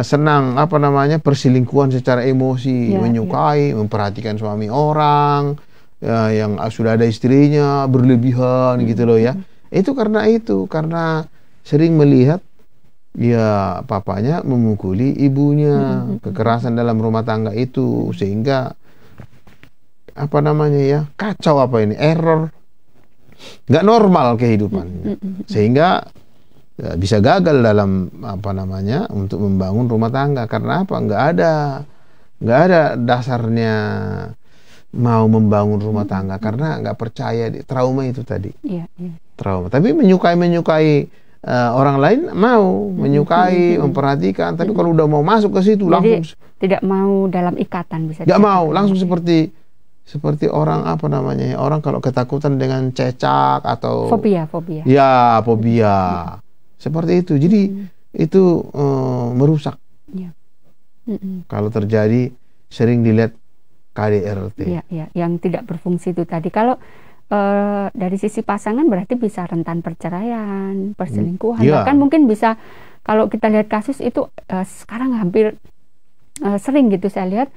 senang perselingkuhan secara emosi, menyukai, memperhatikan suami orang, ya, yang sudah ada istrinya berlebihan gitu loh ya. Itu karena sering melihat ya papanya memukuli ibunya, kekerasan dalam rumah tangga itu, sehingga kacau error. Nggak normal kehidupannya, sehingga bisa gagal dalam untuk membangun rumah tangga. Karena apa? Nggak ada dasarnya mau membangun rumah tangga, karena nggak percaya trauma itu tadi. Trauma. Tapi menyukai orang lain mau menyukai, memperhatikan. Tapi kalau udah mau masuk ke situ, langsung tidak mau dalam ikatan, bisa nggak mau, langsung seperti orang orang kalau ketakutan dengan cecak atau fobia. Ya, fobia. Seperti itu. Jadi itu merusak. Kalau terjadi sering dilihat KDRT. Yang tidak berfungsi itu tadi. Kalau dari sisi pasangan berarti bisa rentan perceraian, perselingkuhan. Bahkan mungkin bisa, kalau kita lihat kasus itu sekarang hampir sering gitu saya lihat,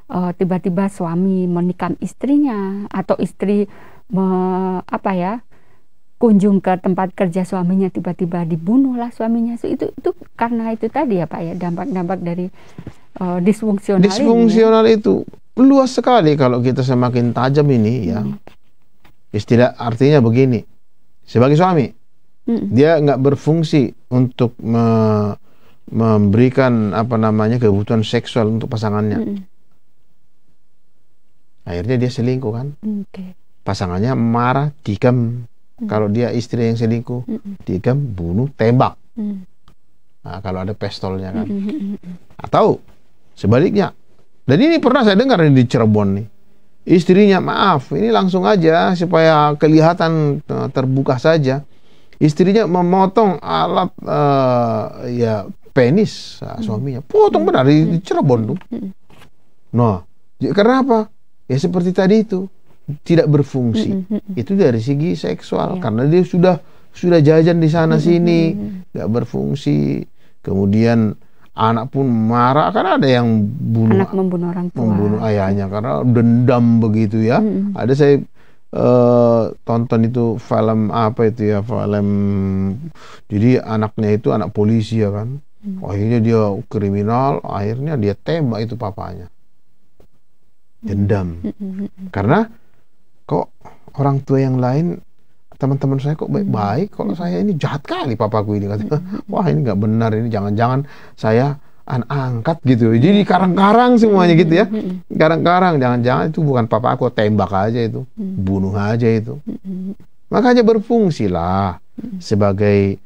tiba-tiba suami menikam istrinya, atau istri kunjung ke tempat kerja suaminya, tiba-tiba dibunuhlah suaminya. Itu karena itu tadi ya Pak ya, dampak-dampak dari disfungsional itu luas sekali. Kalau kita semakin tajam ini ya, istilah artinya begini, sebagai suami dia nggak berfungsi untuk memberikan kebutuhan seksual untuk pasangannya. Akhirnya dia selingkuh kan. Pasangannya marah, tikam. Kalau dia istri yang selingkuh, tikam, bunuh, tembak. Nah, kalau ada pistolnya kan. Atau sebaliknya. Dan ini pernah saya dengar di Cirebon nih. Istrinya, maaf, ini langsung aja supaya kelihatan terbuka saja. Istrinya memotong alat ya penis suaminya, potong benar di Cirebon tuh. Nah, karena apa? Ya seperti tadi itu, tidak berfungsi. Itu dari segi seksual, karena dia sudah jajan di sana sini, nggak berfungsi. Kemudian anak pun marah, karena ada yang anak membunuh orang tua, membunuh ayahnya karena dendam begitu ya. Ada saya tonton itu film apa itu ya, film jadi anaknya itu anak polisi ya kan, akhirnya dia kriminal, akhirnya dia tembak itu papanya, dendam. Karena kok orang tua yang lain, teman-teman saya kok baik-baik, kalau saya ini jahat kali papaku ini, katanya. Wah ini nggak benar, ini jangan-jangan saya angkat gitu. Jadi karang-karang semuanya gitu ya. Karang-karang, jangan-jangan itu bukan papa aku, tembak aja itu, bunuh aja itu. Makanya berfungsilah sebagai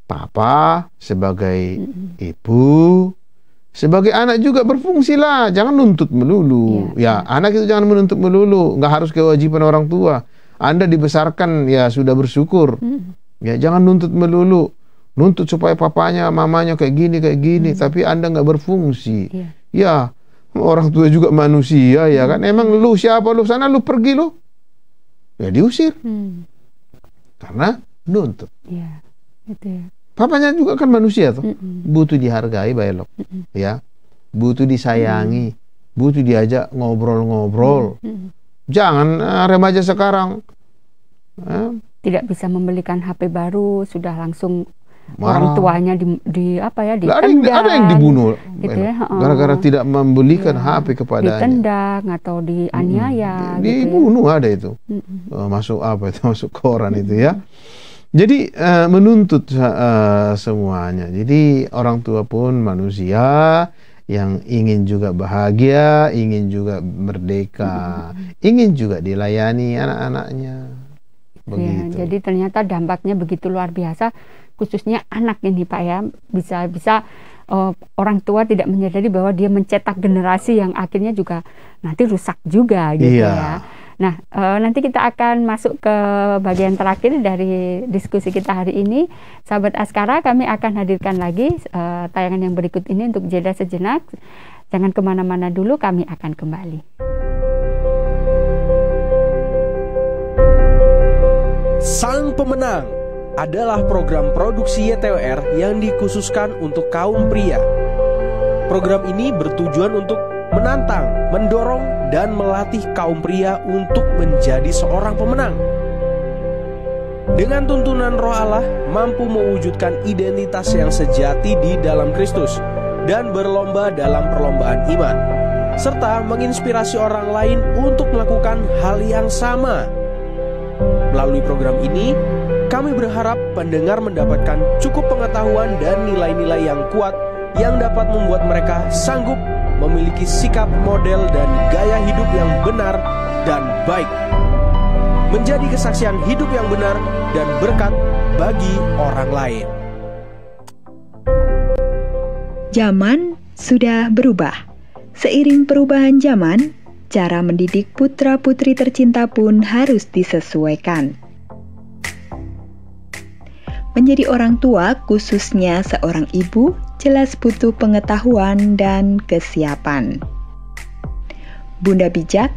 papa, sebagai ibu, sebagai anak juga berfungsilah. Jangan nuntut melulu. Ya, anak itu jangan menuntut melulu. Nggak harus kewajiban orang tua. Anda dibesarkan ya sudah bersyukur. Ya jangan nuntut melulu. Nuntut supaya papanya, mamanya kayak gini, tapi Anda nggak berfungsi. Ya, orang tua juga manusia ya kan. Emang lu siapa lu? Sana lu pergi lu. Ya diusir. Karena nuntut. Iya, itu ya. Papanya juga kan manusia tuh. Butuh dihargai, Baelok. Ya. Butuh disayangi. Butuh diajak ngobrol-ngobrol. Jangan remaja sekarang tidak bisa membelikan HP baru, sudah langsung orang tuanya ditendang. Ada yang dibunuh gitu ya, gara-gara tidak membelikan HP kepadanya. Ditendang atau dianiaya. Dibunuh gitu ya. Ada itu. Masuk apa itu? Masuk koran itu ya. Jadi menuntut semuanya. Jadi orang tua pun manusia yang ingin juga bahagia, ingin juga merdeka, ingin juga dilayani anak-anaknya. Begitu. Ya, jadi ternyata dampaknya begitu luar biasa, khususnya anak ini Pak ya, bisa orang tua tidak menyadari bahwa dia mencetak generasi yang akhirnya juga nanti rusak juga gitu ya. Nah, nanti kita akan masuk ke bagian terakhir dari diskusi kita hari ini. Sahabat Askara, kami akan hadirkan lagi tayangan yang berikut ini untuk jeda sejenak. Jangan kemana-mana dulu, kami akan kembali. Sang Pemenang adalah program produksi YTWR yang dikhususkan untuk kaum pria. Program ini bertujuan untuk menantang, mendorong, dan melatih kaum pria untuk menjadi seorang pemenang. Dengan tuntunan Roh Allah, mampu mewujudkan identitas yang sejati di dalam Kristus dan berlomba dalam perlombaan iman, serta menginspirasi orang lain untuk melakukan hal yang sama. Melalui program ini, kami berharap pendengar mendapatkan cukup pengetahuan dan nilai-nilai yang kuat yang dapat membuat mereka sanggup memiliki sikap, model, dan gaya hidup yang benar dan baik, menjadi kesaksian hidup yang benar dan berkat bagi orang lain. Zaman sudah berubah. Seiring perubahan zaman, cara mendidik putra-putri tercinta pun harus disesuaikan. Menjadi orang tua, khususnya seorang ibu, jelas butuh pengetahuan dan kesiapan. Bunda Bijak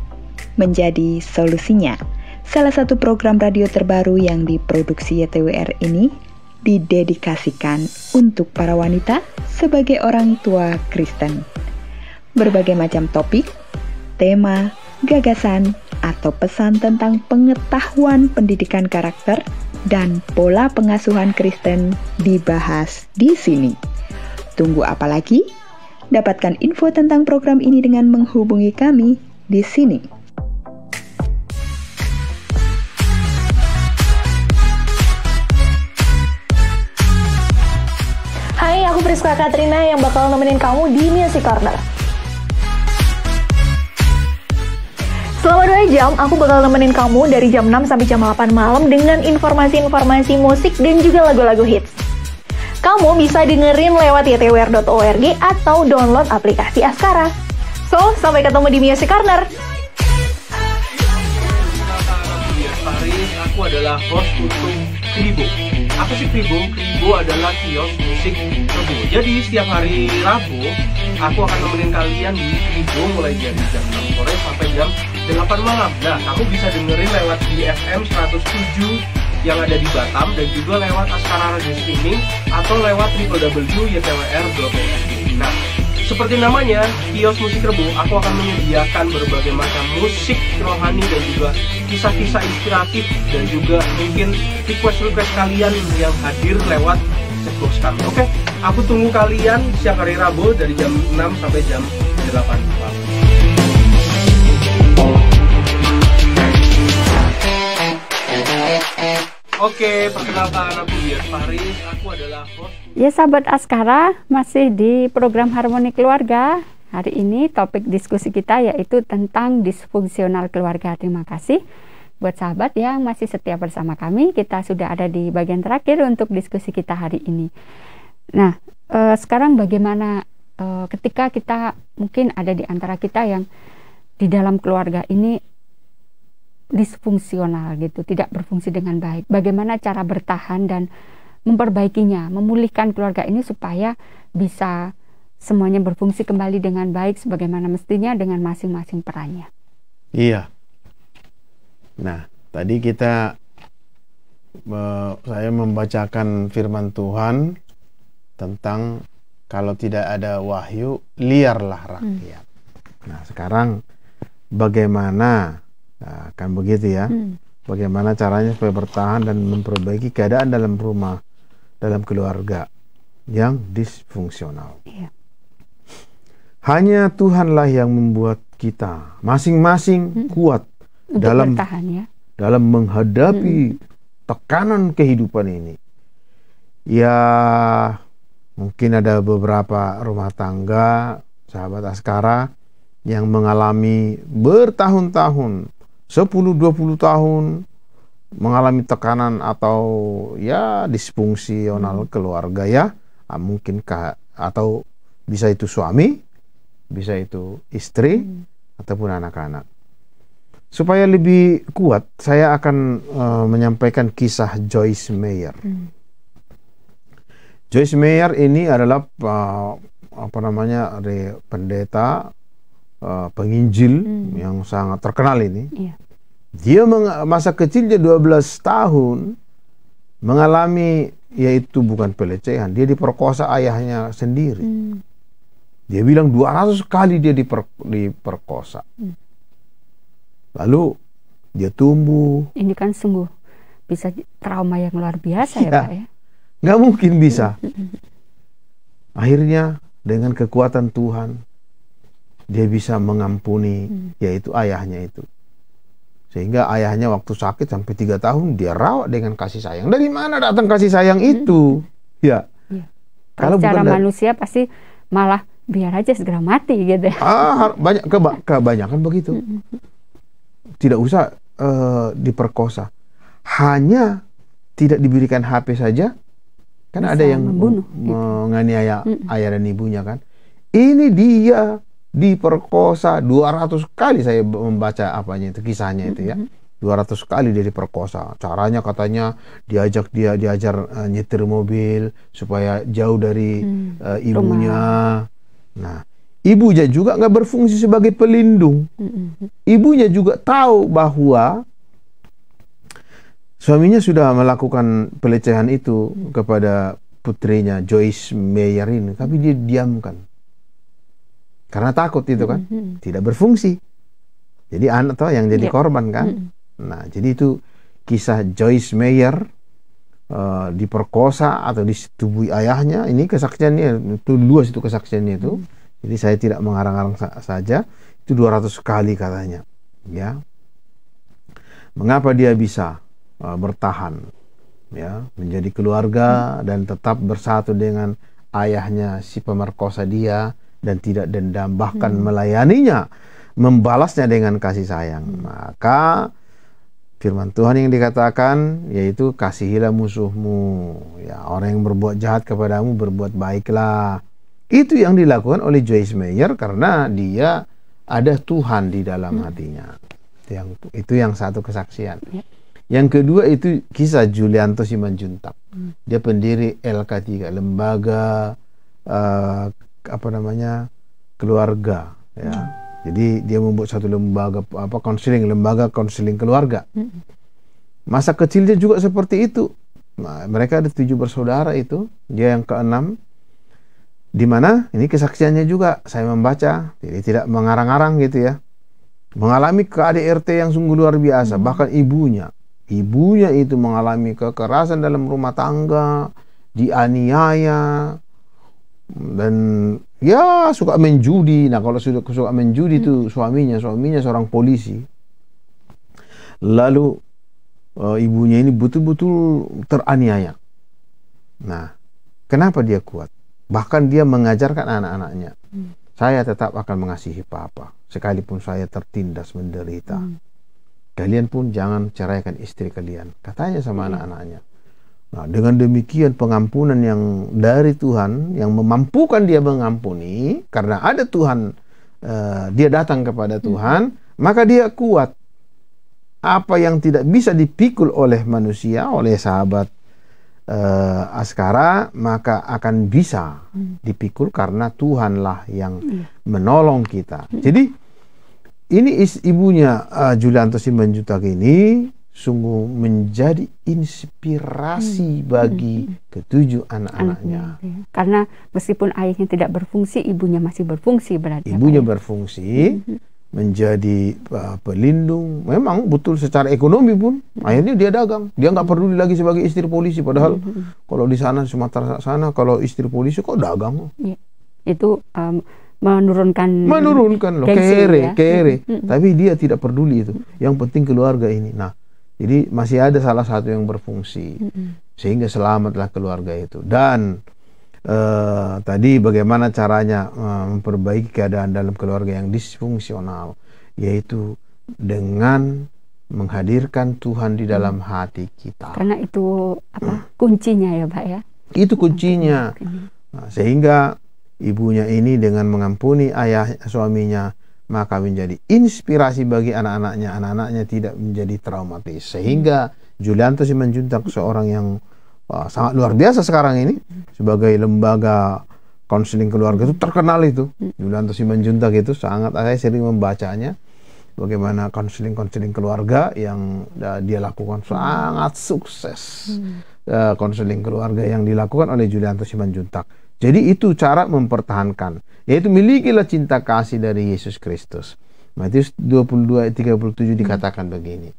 menjadi solusinya. Salah satu program radio terbaru yang diproduksi YTWR ini didedikasikan untuk para wanita sebagai orang tua Kristen. Berbagai macam topik, tema, gagasan, atau pesan tentang pengetahuan pendidikan karakter dan pola pengasuhan Kristen dibahas di sini. Tunggu apa lagi? Dapatkan info tentang program ini dengan menghubungi kami di sini. Hai, aku Priska Katrina yang bakal nemenin kamu di Music Corner. Selama 2 jam, aku bakal nemenin kamu dari jam 6 sampai jam 8 malam dengan informasi-informasi musik dan juga lagu-lagu hits. Kamu bisa dengerin lewat ytwr.org atau download aplikasi Askara. So, sampai ketemu di Music Corner. Aku adalah host untuk Kribo. Apa sih Kribo? Kribo adalah kios musik Rebo. Jadi setiap hari Rabu aku akan nemenin kalian di Kribo mulai dari jam 6 sore sampai jam 8 malam. Nah, kamu bisa dengerin lewat di FM 107 yang ada di Batam dan juga lewat Askara Radio Streaming atau lewat www.ytwr.org. Nah, seperti namanya, kios musik Rebo, aku akan menyediakan berbagai macam musik rohani dan juga kisah-kisah inspiratif dan juga mungkin request-request kalian yang hadir lewat chatbox kami. Oke, aku tunggu kalian setiap hari Rabu dari jam 6 sampai jam 8 malam. Oke, perkenalkan aku Dias Faris, aku adalah host. Ya sahabat Askara, masih di program Harmoni Keluarga. Hari ini topik diskusi kita yaitu tentang disfungsional keluarga. Terima kasih buat sahabat yang masih setia bersama kami. Kita sudah ada di bagian terakhir untuk diskusi kita hari ini. Nah, sekarang bagaimana ketika kita mungkin ada di antara kita yang di dalam keluarga ini disfungsional gitu, tidak berfungsi dengan baik. Bagaimana cara bertahan dan memperbaikinya, memulihkan keluarga ini supaya bisa semuanya berfungsi kembali dengan baik sebagaimana mestinya dengan masing-masing perannya. Iya. Nah, tadi saya membacakan firman Tuhan tentang kalau tidak ada wahyu, liarlah rakyat. Nah, sekarang bagaimana? Nah, kan begitu ya. Bagaimana caranya supaya bertahan dan memperbaiki keadaan dalam rumah, dalam keluarga yang disfungsional. Iya. Hanya Tuhanlah yang membuat kita masing-masing kuat Untuk dalam bertahan ya. dalam menghadapi tekanan kehidupan ini. Ya, mungkin ada beberapa rumah tangga, sahabat Askara, yang mengalami bertahun-tahun, 10-20 tahun mengalami tekanan atau ya disfungsional keluarga ya, mungkin atau bisa itu suami, bisa itu istri ataupun anak-anak. Supaya lebih kuat, saya akan menyampaikan kisah Joyce Meyer. Joyce Meyer ini adalah pendeta penginjil yang sangat terkenal ini. Iya. Dia masa kecilnya 12 tahun mengalami, yaitu bukan pelecehan, dia diperkosa ayahnya sendiri. Dia bilang 200 kali dia diperkosa. Lalu dia tumbuh. Ini kan sungguh bisa trauma yang luar biasa ya Pak ya. Nggak mungkin bisa. Akhirnya dengan kekuatan Tuhan dia bisa mengampuni yaitu ayahnya itu. Sehingga ayahnya waktu sakit sampai 3 tahun dia rawat dengan kasih sayang. Dari mana datang kasih sayang itu? Ya. Kalau secara manusia pasti malah biar aja segera mati gitu. Kebanyakan begitu. Tidak usah diperkosa. Hanya tidak diberikan HP saja. Kan bisa ada yang menganiaya ayah dan ibunya kan. Ini dia diperkosa 200 kali, saya membaca kisahnya itu ya. 200 kali dia diperkosa. Caranya katanya diajar nyetir mobil supaya jauh dari ibunya. Nah, ibunya juga nggak berfungsi sebagai pelindung. Ibunya juga tahu bahwa suaminya sudah melakukan pelecehan itu kepada putrinya Joyce Meyer ini, tapi dia diamkan. Karena takut itu kan, tidak berfungsi. Jadi anak toh yang jadi korban kan. Nah, jadi itu kisah Joyce Meyer diperkosa atau disetubui ayahnya. Ini kesaksiannya, itu luas itu kesaksiannya itu. Jadi saya tidak mengarang-arang saja. Itu 200 kali katanya. Ya. Mengapa dia bisa bertahan? Ya, menjadi keluarga dan tetap bersatu dengan ayahnya si pemerkosa dia. Dan tidak dendam, bahkan melayaninya, membalasnya dengan kasih sayang. Maka firman Tuhan yang dikatakan yaitu kasihilah musuhmu. Ya, orang yang berbuat jahat kepadamu berbuat baiklah. Itu yang dilakukan oleh Joyce Meyer karena dia ada Tuhan di dalam hatinya. Itu yang satu kesaksian. Yang kedua itu kisah Julianto Simanjuntak. Dia pendiri LK3, lembaga keluarga, ya. Jadi dia membuat satu lembaga lembaga konseling keluarga. Masa kecilnya juga seperti itu. Nah, mereka ada 7 bersaudara itu, dia yang ke-6. Di mana ini kesaksiannya juga saya membaca, jadi tidak mengarang-arang gitu ya. Mengalami KDRT yang sungguh luar biasa, bahkan ibunya itu mengalami kekerasan dalam rumah tangga, dianiaya, dan ya suka menjudi. Nah, kalau sudah suka menjudi itu suaminya seorang polisi. Lalu ibunya ini betul-betul teraniaya. Nah, kenapa dia kuat? Bahkan dia mengajarkan anak-anaknya, saya tetap akan mengasihi papa sekalipun saya tertindas menderita. Kalian pun jangan ceraikan istri kalian, katanya sama anak-anaknya. Nah, dengan demikian pengampunan yang dari Tuhan yang memampukan dia mengampuni, karena ada Tuhan, dia datang kepada Tuhan, maka dia kuat. Apa yang tidak bisa dipikul oleh manusia, oleh sahabat Askara, maka akan bisa dipikul karena Tuhanlah yang menolong kita. Jadi ini ibunya Julianto Simanjuntak ini sungguh menjadi inspirasi bagi ke-7 anak-anaknya. Karena meskipun ayahnya tidak berfungsi, ibunya masih berfungsi berarti. Ibunya berfungsi menjadi pelindung. Memang betul secara ekonomi pun akhirnya dia dagang. Dia nggak peduli lagi sebagai istri polisi. Padahal kalau di sana Sumatera sana kalau istri polisi kok dagang. Itu menurunkan loh, kere. Tapi dia tidak peduli itu. Yang penting keluarga ini. Nah, jadi masih ada salah satu yang berfungsi sehingga selamatlah keluarga itu. Dan tadi bagaimana caranya memperbaiki keadaan dalam keluarga yang disfungsional, yaitu dengan menghadirkan Tuhan di dalam hati kita. Karena itu kuncinya ya Pak ya. Itu kuncinya. Nah, sehingga ibunya ini dengan mengampuni ayah suaminya, maka menjadi inspirasi bagi anak-anaknya. Anak-anaknya tidak menjadi traumatis. Sehingga Julianto Simanjuntak seorang yang sangat luar biasa sekarang ini sebagai lembaga konseling keluarga itu terkenal itu. Julianto Simanjuntak itu sangat, saya sering membacanya bagaimana konseling keluarga yang dia lakukan sangat sukses. Konseling keluarga yang dilakukan oleh Julianto Simanjuntak. Jadi itu cara mempertahankan, yaitu milikilah cinta kasih dari Yesus Kristus. Matius 22:37 dikatakan begini,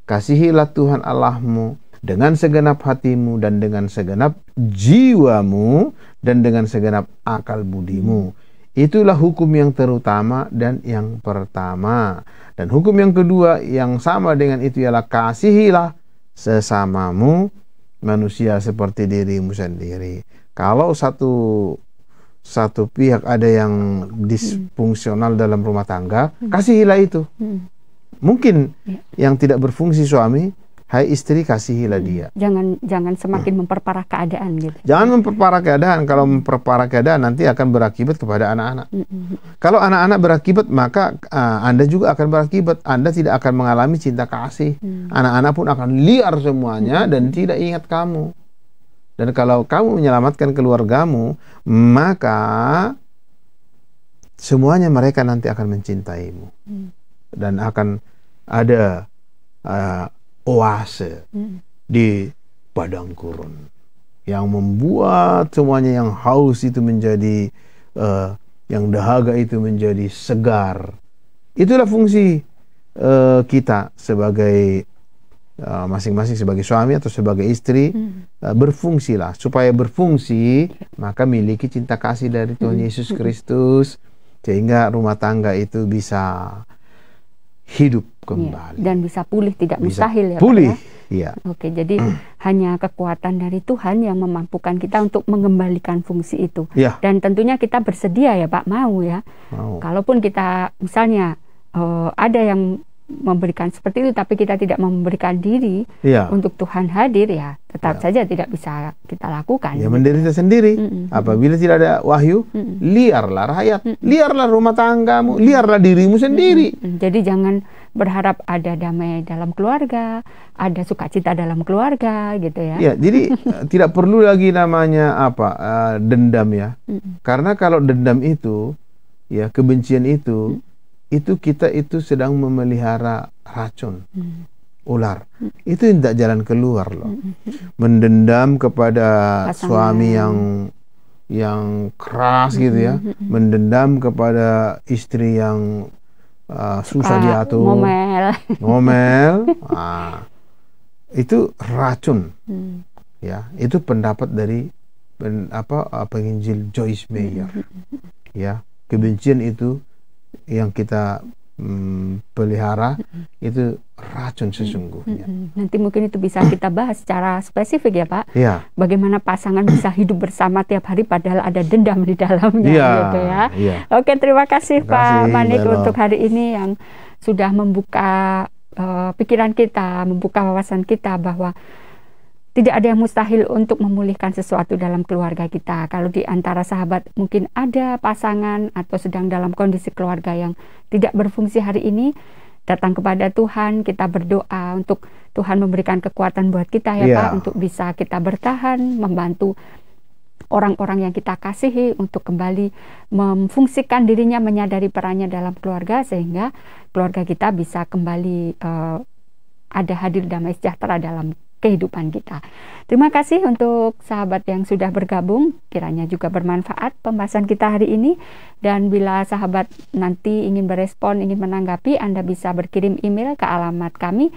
kasihilah Tuhan Allahmu dengan segenap hatimu dan dengan segenap jiwamu dan dengan segenap akal budimu. Itulah hukum yang terutama dan yang pertama. Dan hukum yang kedua yang sama dengan itu ialah kasihilah sesamamu manusia seperti dirimu sendiri. Kalau satu pihak ada yang disfungsional dalam rumah tangga, kasihilah itu. Mungkin yang tidak berfungsi suami, hai istri, kasihilah dia. Jangan semakin memperparah keadaan gitu. Jangan memperparah keadaan. Kalau memperparah keadaan nanti akan berakibat kepada anak-anak. Kalau anak-anak berakibat, maka Anda juga akan berakibat. Anda tidak akan mengalami cinta kasih. Anak-anak pun akan liar semuanya dan tidak ingat kamu. Dan kalau kamu menyelamatkan keluargamu, maka semuanya mereka nanti akan mencintaimu. Dan akan ada oase di padang gurun yang membuat semuanya yang haus itu menjadi yang dahaga itu menjadi segar. Itulah fungsi kita sebagai masing-masing sebagai suami atau sebagai istri. Berfungsilah. Supaya berfungsi, maka miliki cinta kasih dari Tuhan Yesus Kristus, sehingga rumah tangga itu bisa hidup kembali dan bisa pulih, tidak mustahil ya pulih, Pak ya? Oke, jadi hanya kekuatan dari Tuhan yang memampukan kita untuk mengembalikan fungsi itu. Dan tentunya kita bersedia ya Pak, mau ya. Kalaupun kita misalnya ada yang memberikan seperti itu, tapi kita tidak memberikan diri untuk Tuhan hadir, ya tetap saja tidak bisa kita lakukan. Ya menderita sendiri. Apabila tidak ada wahyu, liarlah rakyat, liarlah rumah tanggamu, liarlah dirimu sendiri. Jadi jangan berharap ada damai dalam keluarga, ada sukacita dalam keluarga gitu ya. Ya, jadi tidak perlu lagi namanya dendam ya. Karena kalau dendam itu, ya kebencian itu kita itu sedang memelihara racun, ular. Itu tidak jalan keluar loh. Mendendam kepada suami yang keras gitu ya, mendendam kepada istri yang susah diatur, ngomel, itu racun, ya. Itu pendapat dari penginjil Joyce Meyer, ya. Kebencian itu yang kita pelihara itu racun sesungguhnya. Nanti mungkin itu bisa kita bahas secara spesifik ya Pak. Ya. Bagaimana pasangan bisa hidup bersama tiap hari padahal ada dendam di dalamnya gitu ya. Ya. Oke, terima kasih Pak Manik Belo. untuk hari ini yang sudah membuka pikiran kita, membuka wawasan kita bahwa tidak ada yang mustahil untuk memulihkan sesuatu dalam keluarga kita. Kalau di antara sahabat mungkin ada pasangan atau sedang dalam kondisi keluarga yang tidak berfungsi hari ini, datang kepada Tuhan, kita berdoa untuk Tuhan memberikan kekuatan buat kita ya Pak, untuk bisa kita bertahan, membantu orang-orang yang kita kasihi untuk kembali memfungsikan dirinya, menyadari perannya dalam keluarga, sehingga keluarga kita bisa kembali ada hadir damai sejahtera dalam kehidupan kita. Terima kasih untuk sahabat yang sudah bergabung, kiranya juga bermanfaat pembahasan kita hari ini. Dan bila sahabat nanti ingin berespon, ingin menanggapi, Anda bisa berkirim email ke alamat kami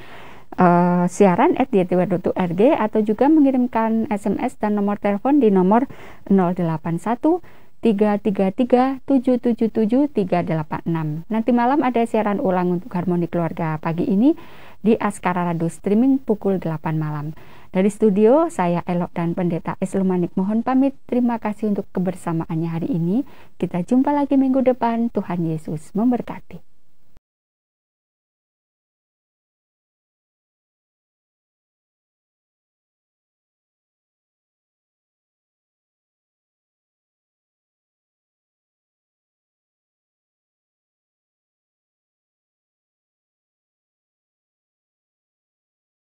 siaran@ytw.org, atau juga mengirimkan SMS dan nomor telepon di nomor 081 333 777 386. Nanti malam ada siaran ulang untuk Harmoni Keluarga pagi ini di Askara Radio Streaming pukul 8 malam. Dari studio, saya Elok dan Pendeta Eslumanik mohon pamit. Terima kasih untuk kebersamaannya hari ini. Kita jumpa lagi minggu depan. Tuhan Yesus memberkati.